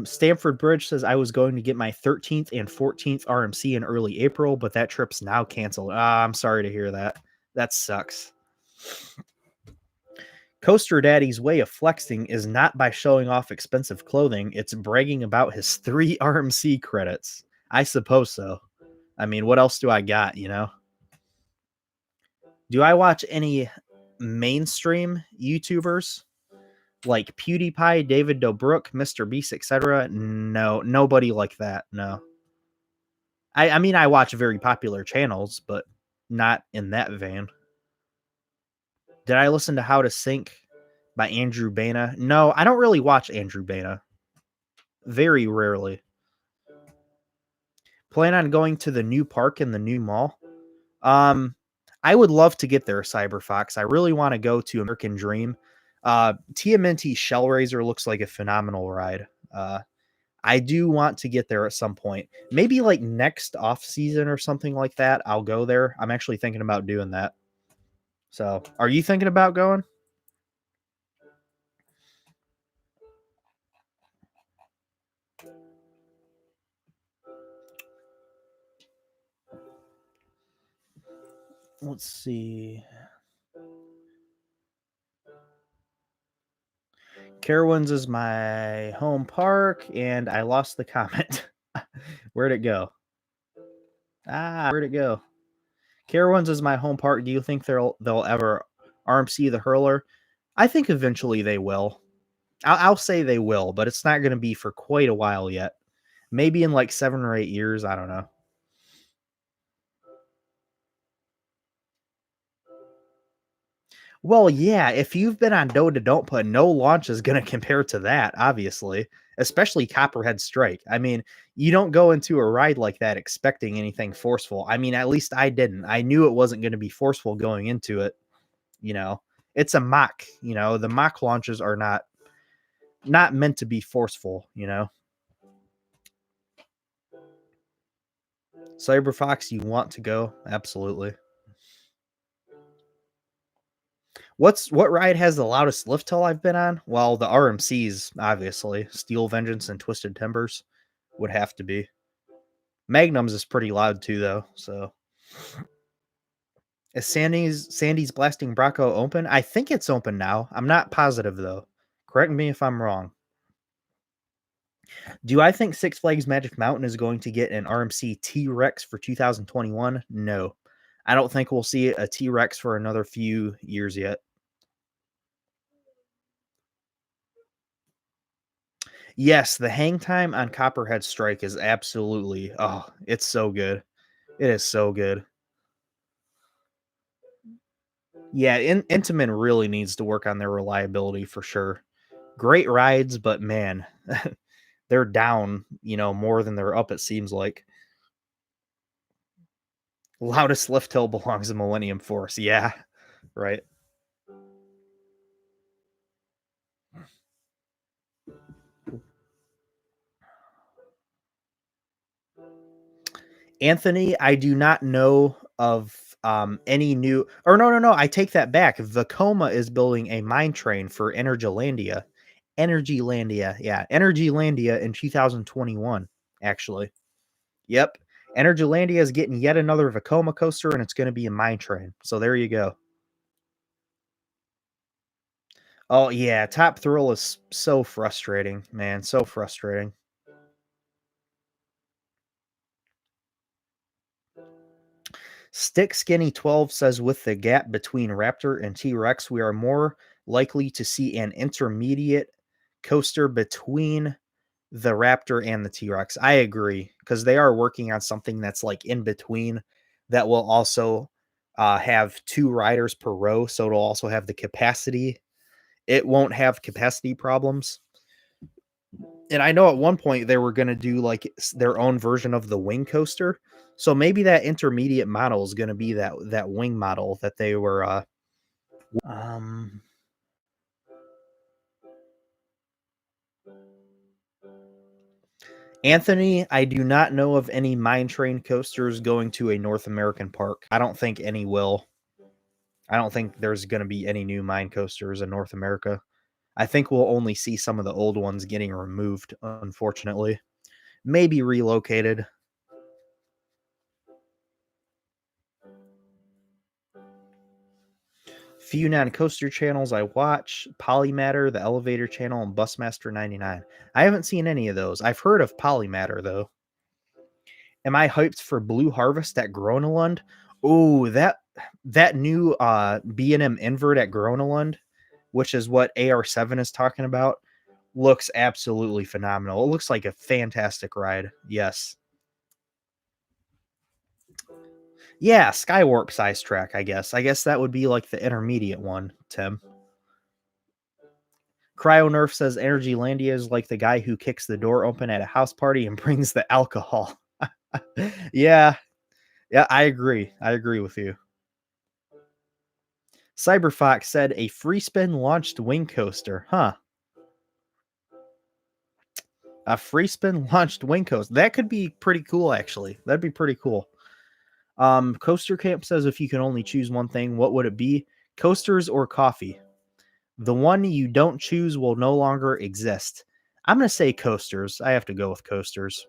Stamford Bridge says I was going to get my 13th and 14th RMC in early April, but that trip's now canceled. I'm sorry to hear that. That sucks. Coaster Daddy's way of flexing is not by showing off expensive clothing, it's bragging about his 3 RMC credits. I suppose so. I mean, what else do I got, Do I watch any mainstream YouTubers like PewDiePie, David Dobrik, Mr. Beast, etc.? No, nobody like that. No. I mean, I watch very popular channels, but not in that vein. Did I listen to How to Sync by Andrew Bana? No, I don't really watch Andrew Bana. Very rarely. Plan on going to the new park in the new mall? Um, I would love to get there, Cyberfox. I really want to go to American Dream. TMNT Shellraiser looks like a phenomenal ride. I do want to get there at some point. Maybe like next off season or something like that. I'll go there. I'm actually thinking about doing that. So, are you thinking about going? Let's see. Carowinds is my home park, and I lost the comment. Where'd it go? Where'd it go? Carowinds is my home park. Do you think they'll ever RMC the hurler? I think eventually they will. I'll say they will, but it's not going to be for quite a while yet. Maybe in like 7 or 8 years. I don't know. Well, yeah, if you've been on Dota Don't Put, no launch is going to compare to that, obviously, especially Copperhead Strike. I mean, you don't go into a ride like that expecting anything forceful. I mean, at least I didn't. I knew it wasn't going to be forceful going into it. You know, it's a mock. The mock launches are not meant to be forceful. Cyberfox, you want to go? Absolutely. What ride has the loudest lift hill I've been on? Well, the RMCs, obviously. Steel Vengeance and Twisted Timbers would have to be. Magnums is pretty loud too, though. So, is Sandy's Blasting Bronco open? I think it's open now. I'm not positive though. Correct me if I'm wrong. Do I think Six Flags Magic Mountain is going to get an RMC T-Rex for 2021? No. I don't think we'll see a T-Rex for another few years yet. Yes, the hang time on Copperhead Strike is absolutely it's so good. It is so good. Yeah, Intamin really needs to work on their reliability for sure. Great rides, but man, they're down, more than they're up, it seems like. Loudest lift hill belongs to Millennium Force. Yeah, right. Anthony, I do not know of any new or no, I take that back. Vekoma is building a mine train for Energylandia. Energylandia, yeah, Energylandia in 2021, actually. Yep. Energylandia is getting yet another Vekoma coaster, and it's going to be a mine train. So there you go. Oh yeah, Top Thrill is so frustrating, man. So frustrating. Stick Skinny 12 says with the gap between Raptor and T Rex, we are more likely to see an intermediate coaster between the Raptor and the T Rex. I agree because they are working on something that's like in between that will also have two riders per row. So it'll also have the capacity. It won't have capacity problems. And I know at one point they were going to do like their own version of the wing coaster. So maybe that intermediate model is going to be that wing model that they were um Anthony, I do not know of any mine train coasters going to a North American park. I don't think any will. I don't think there's going to be any new mine coasters in North America. I think we'll only see some of the old ones getting removed, unfortunately. Maybe relocated. Few non-coaster channels I watch: Polymatter, the Elevator Channel, and Busmaster 99. I haven't seen any of those. I've heard of Polymatter though. Am I hyped for Blue Harvest at Gronelund? Oh, that new B&M invert at Gronelund, which is what AR7 is talking about, looks absolutely phenomenal. It looks like a fantastic ride. Yes. Yeah, Skywarp size track, I guess. I guess that would be like the intermediate one, Tim. Cryonerf says Energylandia is like the guy who kicks the door open at a house party and brings the alcohol. Yeah, yeah, I agree. I agree with you. Cyberfox said a free spin launched wing coaster. Huh. A free spin launched wing coaster. That could be pretty cool, actually. That'd be pretty cool. Coaster Camp says if you can only choose one thing, what would it be? Coasters or coffee? The one you don't choose will no longer exist. I'm going to say coasters. I have to go with coasters.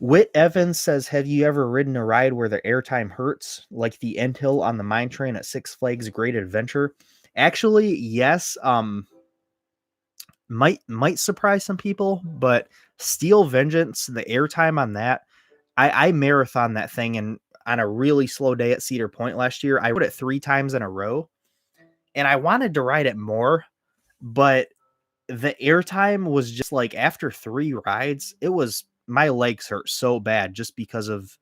Whit Evans says, have you ever ridden a ride where the airtime hurts, like the end hill on the mine train at Six Flags Great Adventure? Actually, yes. Might surprise some people, but Steel Vengeance, the airtime on that, I marathon that thing, and on a really slow day at Cedar Point last year, I rode it 3 times in a row, and I wanted to ride it more, but the airtime was just like after 3 rides, it was my legs hurt so bad just because of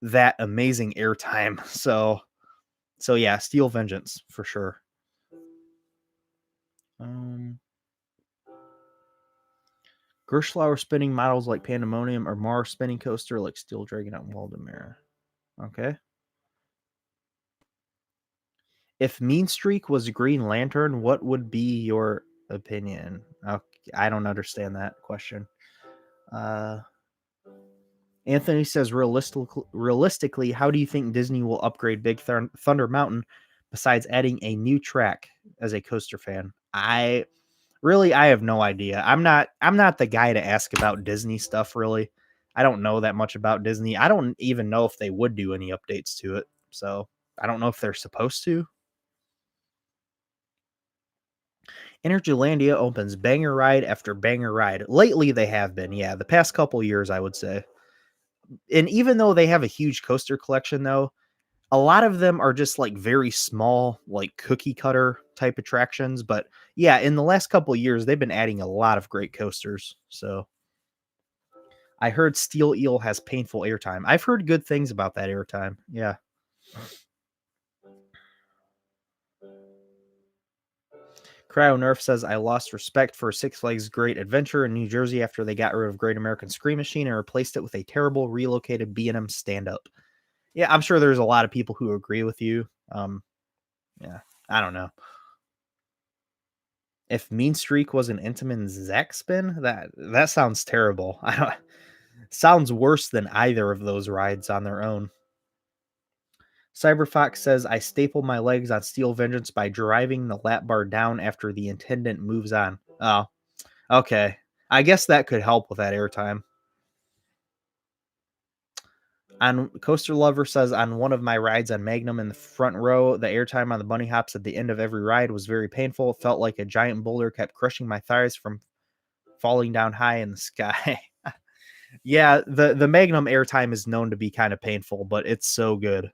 that amazing airtime. So yeah, Steel Vengeance for sure. Um, Gerschlauer spinning models like Pandemonium or Mars spinning coaster like Steel Dragon out in Waldemar. Okay. If Mean Streak was Green Lantern, what would be your opinion? Okay, I don't understand that question. Uh, Anthony says, realistically, how do you think Disney will upgrade Big Thunder Mountain besides adding a new track? As a coaster fan, I have no idea. I'm not the guy to ask about Disney stuff, really. I don't know that much about Disney. I don't even know if they would do any updates to it. So I don't know if they're supposed to. Energylandia opens banger ride after banger ride. Lately, they have been, yeah. The past couple years, I would say. And even though they have a huge coaster collection, though, a lot of them are just like very small, like cookie cutter type attractions. But yeah, in the last couple years, they've been adding a lot of great coasters. So I heard Steel Eel has painful airtime. I've heard good things about that airtime. Yeah. Cryo Nerf says I lost respect for Six Flags Great Adventure in New Jersey after they got rid of Great American Scream Machine and replaced it with a terrible relocated B&M stand-up. Yeah, I'm sure there's a lot of people who agree with you. Yeah, I don't know. If Mean Streak was an Intamin Zack spin, that sounds terrible. I don't sounds worse than either of those rides on their own. Cyberfox says I staple my legs on Steel Vengeance by driving the lap bar down after the attendant moves on. Oh, okay. I guess that could help with that airtime. On Coaster Lover says on one of my rides on Magnum in the front row, the airtime on the bunny hops at the end of every ride was very painful. It felt like a giant boulder kept crushing my thighs from falling down high in the sky. Yeah, the Magnum airtime is known to be kind of painful, but it's so good.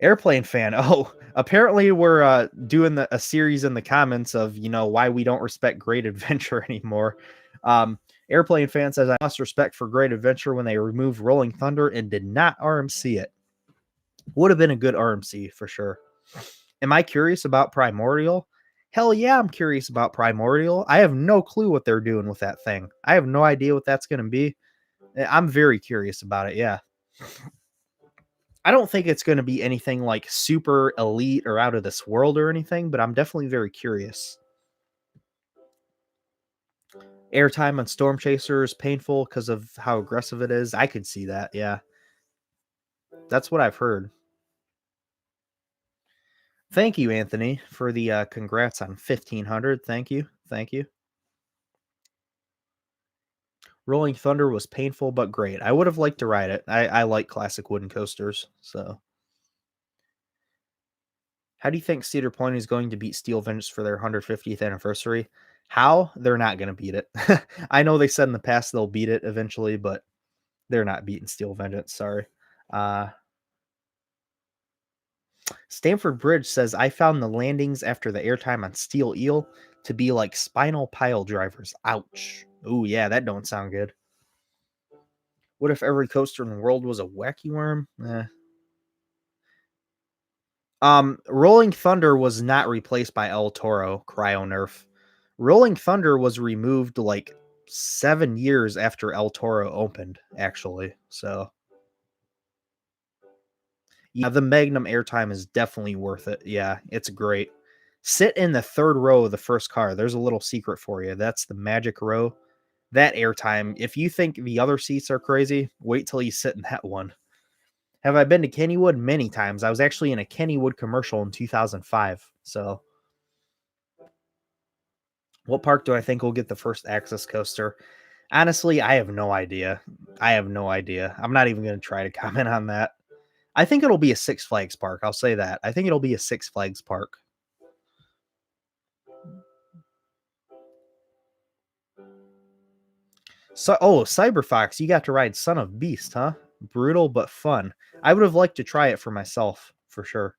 Airplane fan. Oh, apparently we're doing a series in the comments of why we don't respect Great Adventure anymore. Um, Airplane fan says I lost respect for Great Adventure when they removed Rolling Thunder and did not RMC it. Would have been a good RMC for sure. Am I curious about Primordial? Hell yeah, I'm curious about Primordial. I have no clue what they're doing with that thing. I have no idea what that's going to be. I'm very curious about it. Yeah. I don't think it's going to be anything like super elite or out of this world or anything, but I'm definitely very curious. Airtime on Storm Chaser is painful because of how aggressive it is. I could see that. Yeah. That's what I've heard. Thank you, Anthony, for the congrats on 1500. Thank you. Thank you. Rolling Thunder was painful but great. I would have liked to ride it. I like classic wooden coasters. So, how do you think Cedar Point is going to beat Steel Vengeance for their 150th anniversary? How? They're not going to beat it. I know they said in the past they'll beat it eventually, but they're not beating Steel Vengeance. Sorry. Uh, Stamford Bridge says I found the landings after the airtime on Steel Eel to be like spinal pile drivers. Ouch. Ooh, yeah, that don't sound good. What if every coaster in the world was a wacky worm? Rolling Thunder was not replaced by El Toro Cryo Nerf. Rolling Thunder was removed like 7 years after El Toro opened, actually. So yeah, the Magnum airtime is definitely worth it. Yeah, it's great. Sit in the third row of the first car. There's a little secret for you. That's the magic row. That airtime, if you think the other seats are crazy, wait till you sit in that one. Have I been to Kennywood? Many times. I was actually in a Kennywood commercial in 2005. So, what park do I think will get the first access coaster? Honestly, I have no idea. I have no idea. I'm not even going to try to comment on that. I think it'll be a Six Flags park. I'll say that. I think it'll be a Six Flags park. So, oh, Cyberfox, you got to ride Son of Beast, huh? Brutal but fun. I would have liked to try it for myself, for sure.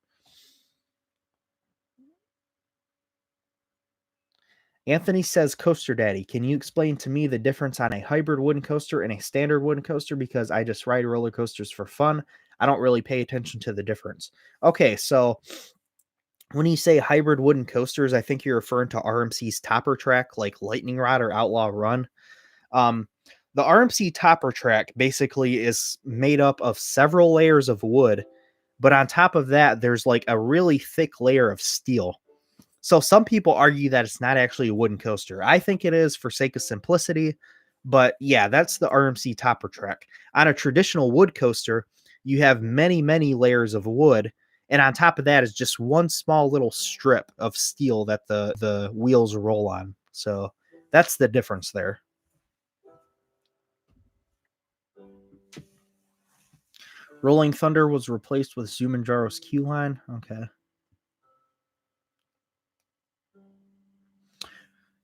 Anthony says, Coaster Daddy, can you explain to me the difference on a hybrid wooden coaster and a standard wooden coaster? Because I just ride roller coasters for fun. I don't really pay attention to the difference. Okay, so when you say hybrid wooden coasters, I think you're referring to RMC's topper track, like Lightning Rod or Outlaw Run. Um, the RMC topper track basically is made up of several layers of wood, but on top of that, there's like a really thick layer of steel. So some people argue that it's not actually a wooden coaster. I think it is for sake of simplicity, but yeah, that's the RMC topper track. On a traditional wood coaster, you have many, many layers of wood, and on top of that is just one small little strip of steel that the wheels roll on. So that's the difference there. Rolling Thunder was replaced with Zumanjaro's Q line. Okay.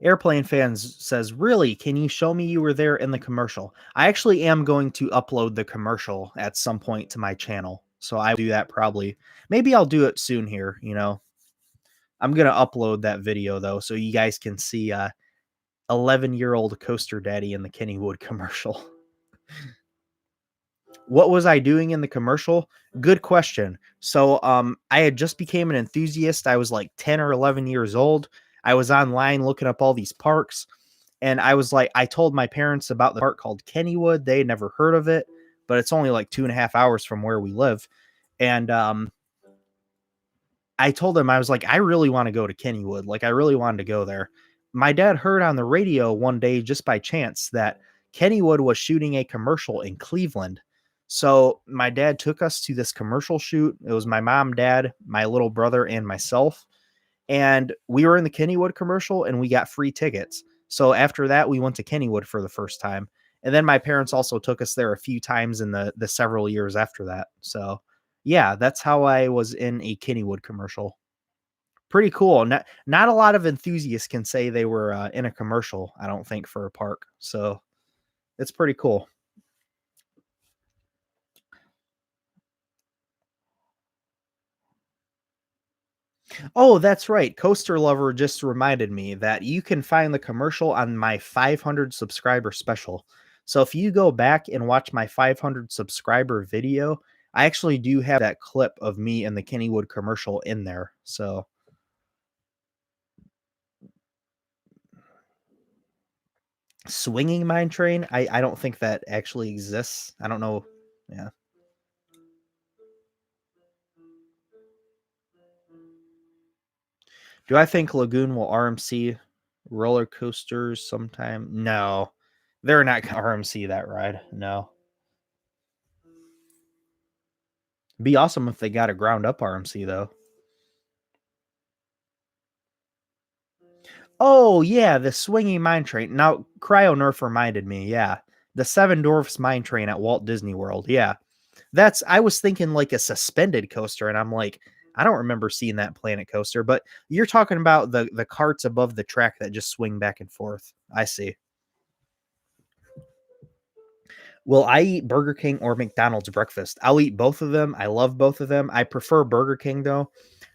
Airplane Fans says, "Really? Can you show me you were there in the commercial?" I actually am going to upload the commercial at some point to my channel. So I will do that probably. Maybe I'll do it soon here, you know. I'm going to upload that video though so you guys can see 11-year-old Coaster Daddy in the Kennywood commercial. What was I doing in the commercial? Good question. So I had just became an enthusiast. I was like 10 or 11 years old. I was online looking up all these parks. And I was like, I told my parents about the park called Kennywood. They had never heard of it, but it's only like 2.5 hours from where we live. And I told them, I was like, I really want to go to Kennywood. Like, I really wanted to go there. My dad heard on the radio one day, just by chance, that Kennywood was shooting a commercial in Cleveland. So my dad took us to this commercial shoot. It was my mom, dad, my little brother, and myself. And we were in the Kennywood commercial and we got free tickets. So after that, we went to Kennywood for the first time. And then my parents also took us there a few times in the several years after that. So yeah, that's how I was in a Kennywood commercial. Pretty cool. Not a lot of enthusiasts can say they were in a commercial, I don't think, for a park. So it's pretty cool. Oh, that's right. Coaster Lover just reminded me that you can find the commercial on my 500 subscriber special. So if you go back and watch my 500 subscriber video, I actually do have that clip of me and the Kennywood commercial in there. So swinging mine train, I don't think that actually exists. I don't know. Yeah. Do I think Lagoon will RMC roller coasters sometime? No. They're not gonna RMC that ride. No. Be awesome if they got a ground up RMC though. Oh yeah, the swinging mine train. Now Cryo Nerf reminded me. Yeah, the Seven Dwarfs mine train at Walt Disney World. Yeah, that's. I was thinking like a suspended coaster, and I'm like, I don't remember seeing that Planet Coaster. But you're talking about the carts above the track that just swing back and forth. I see. Will I eat Burger King or McDonald's breakfast? I'll eat both of them. I love both of them. I prefer Burger King though.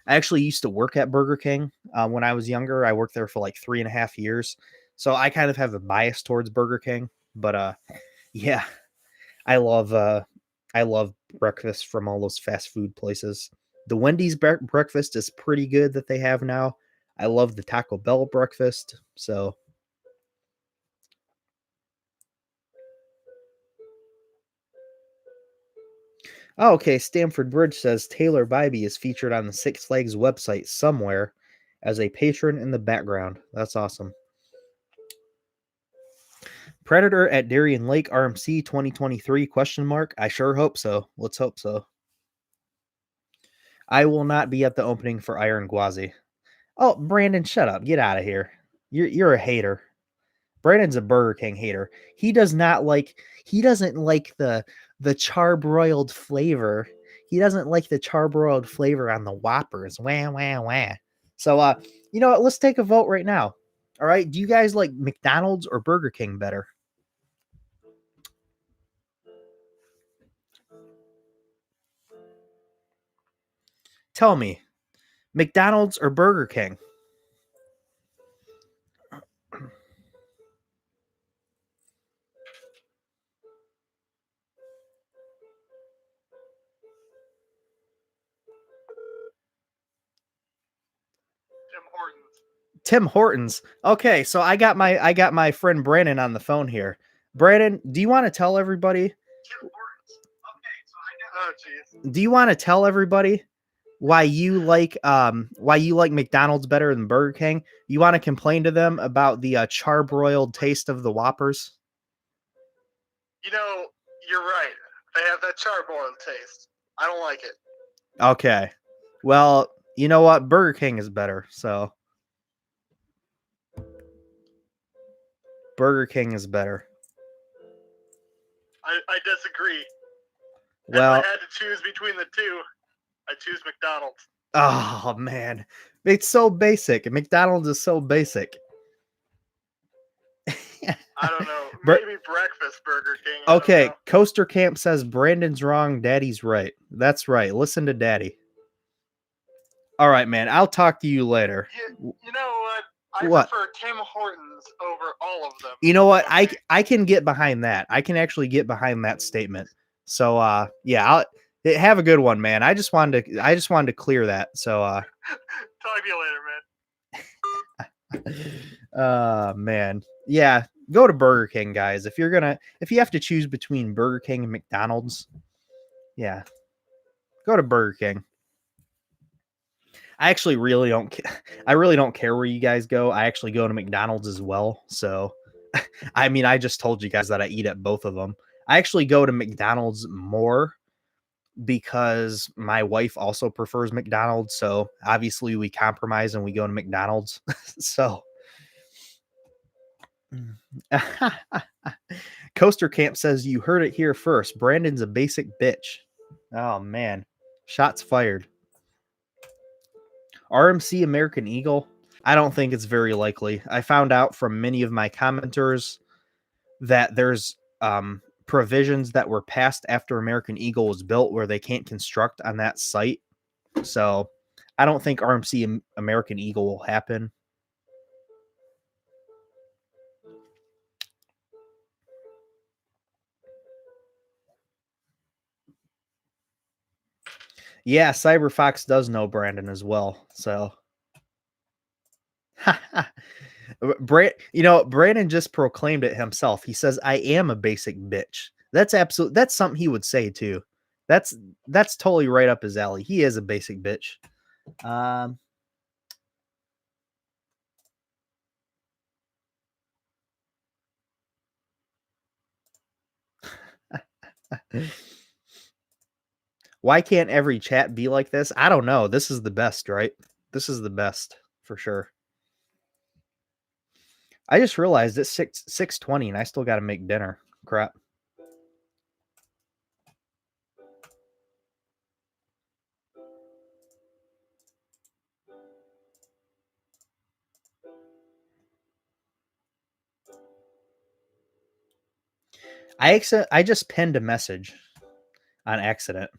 I actually used to work at Burger King when I was younger. I worked there for like 3.5 years, so I kind of have a bias towards Burger King. But yeah, I love uh, I love breakfast from all those fast food places. The Wendy's breakfast is pretty good that they have now. I love the Taco Bell breakfast. So oh, okay. Stamford Bridge says Taylor Bybee is featured on the Six Flags website somewhere as a patron in the background. That's awesome. Predator at Darien Lake RMC 2023 question mark. I sure hope so. Let's hope so. I will not be at the opening for Iron Gwazi. Oh, Brandon, shut up. Get out of here. You're a hater. Brandon's a Burger King hater. He doesn't like the charbroiled flavor. He doesn't like the charbroiled flavor on the Whoppers. Wah wah wah. So you know what? Let's take a vote right now. All right. Do you guys like McDonald's or Burger King better? Tell me, McDonald's or Burger King? Tim Hortons. Okay, so I got my friend Brandon on the phone here. Brandon, do you want to tell everybody? Do you want to tell everybody why you like McDonald's better than Burger King? You want to complain to them about the charbroiled taste of the Whoppers? You know, you're right. They have that charbroiled taste. I don't like it. Okay. Well, you know what? Burger King is better. So Burger King is better. I disagree. Well, if I had to choose between the two, I choose McDonald's. oh man, it's so basic. McDonald's is so basic. I don't know. Br- Maybe breakfast Burger King. I don't okay, know. Coaster Camp says Brandon's wrong, Daddy's right. That's right. Listen to Daddy. All right, man. I'll talk to you later. You know what? I What? prefer Tim Hortons over all of them. You know what? Okay. I can get behind that. I can actually get behind that statement. So yeah, have a good one, man. I just wanted to clear that. So Talk to you later, man. man. Yeah, go to Burger King, guys. If you have to choose between Burger King and McDonald's, yeah, go to Burger King. I actually really don't I really don't care where you guys go. I actually go to McDonald's as well. So I mean, I just told you guys that I eat at both of them. I actually go to McDonald's more because my wife also prefers McDonald's. So obviously we compromise and we go to McDonald's. So Coaster Camp says you heard it here first. Brandon's a basic bitch. Oh man. Shots fired. RMC American Eagle. I don't think it's very likely. I found out from many of my commenters that there's provisions that were passed after American Eagle was built where they can't construct on that site. So I don't think RMC American Eagle will happen. Yeah, CyberFox does know Brandon as well. So Brandon just proclaimed it himself. He says, "I am a basic bitch." That's something he would say too. That's totally right up his alley. He is a basic bitch. Um Why can't every chat be like this? I don't know. This is the best, right? This is the best for sure. I just realized it's 6:20 and I still got to make dinner. Crap. I just pinned a message on accident.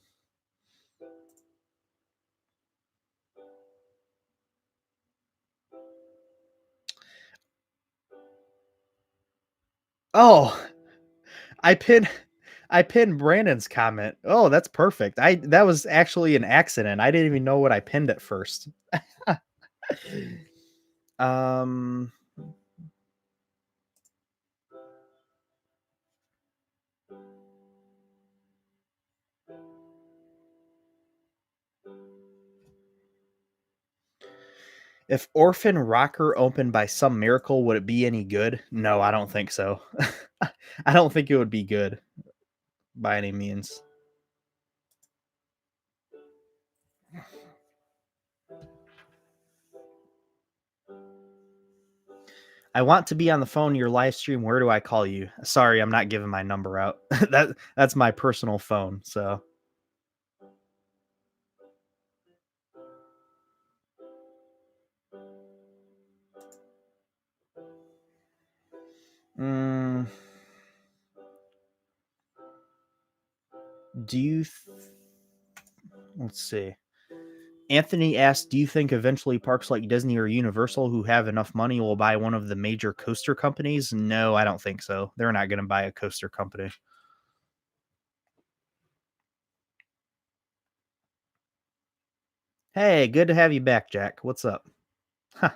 Oh, I pinned Brandon's comment. Oh, that's perfect. That was actually an accident. I didn't even know what I pinned at first. um if Orphan Rocker opened by some miracle, would it be any good? No, I don't think so. I don't think it would be good by any means. I want to be on the phone your live stream. Where do I call you? Sorry, I'm not giving my number out. That's my personal phone. So mm, do you let's see. Anthony asked, "Do you think eventually parks like Disney or Universal, who have enough money, will buy one of the major coaster companies?" No, I don't think so. They're not going to buy a coaster company. Hey, good to have you back, Jack. What's up? Huh.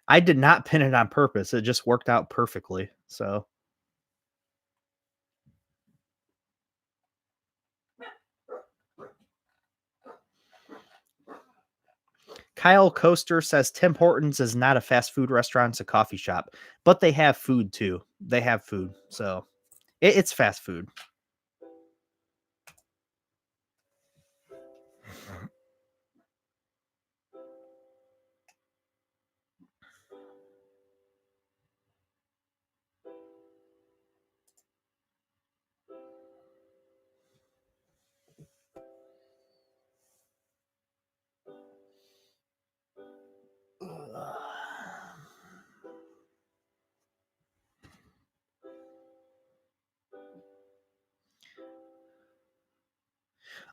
I did not pin it on purpose. It just worked out perfectly. So Kyle Coaster says Tim Hortons is not a fast food restaurant, it's a coffee shop, but they have food too. They have food. So it's fast food.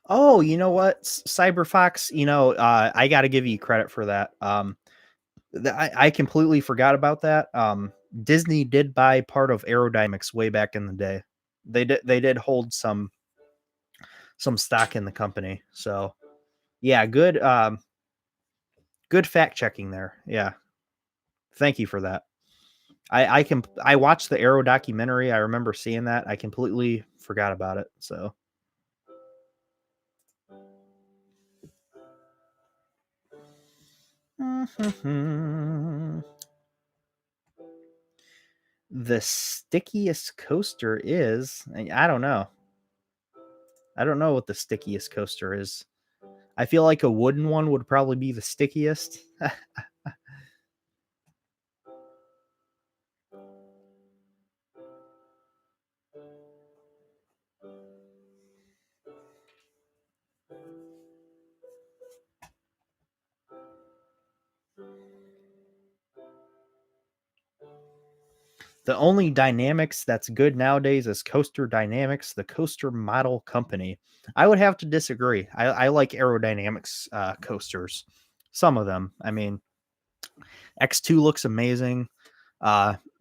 Oh, you know what? Cyberfox, I gotta give you credit for that. I completely forgot about that. Disney did buy part of Aerodynamics way back in the day. They did hold some stock in the company. So yeah, good fact checking there. Yeah. Thank you for that. I watched the Arrow documentary. I remember seeing that. I completely forgot about it. So the stickiest coaster is I don't know. I don't know what the stickiest coaster is. I feel like a wooden one would probably be the stickiest. The only dynamics that's good nowadays is Coaster Dynamics, the coaster model company. I would have to disagree. I like aerodynamics coasters. Some of them. I mean, X2 looks amazing.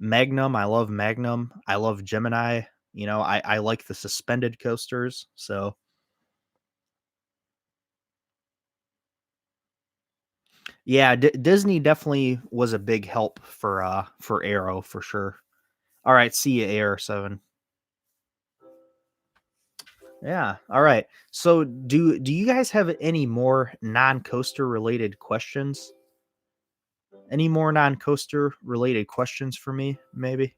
Magnum, I love Magnum. I love Gemini. I like the suspended coasters. So yeah, Disney definitely was a big help for Arrow for sure. All right, see you, AR7. Yeah. All right. So do you guys have any more non-coaster related questions? Any more non-coaster related questions for me, maybe?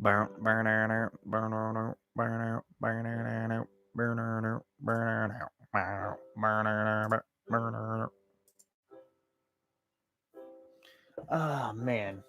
Oh man.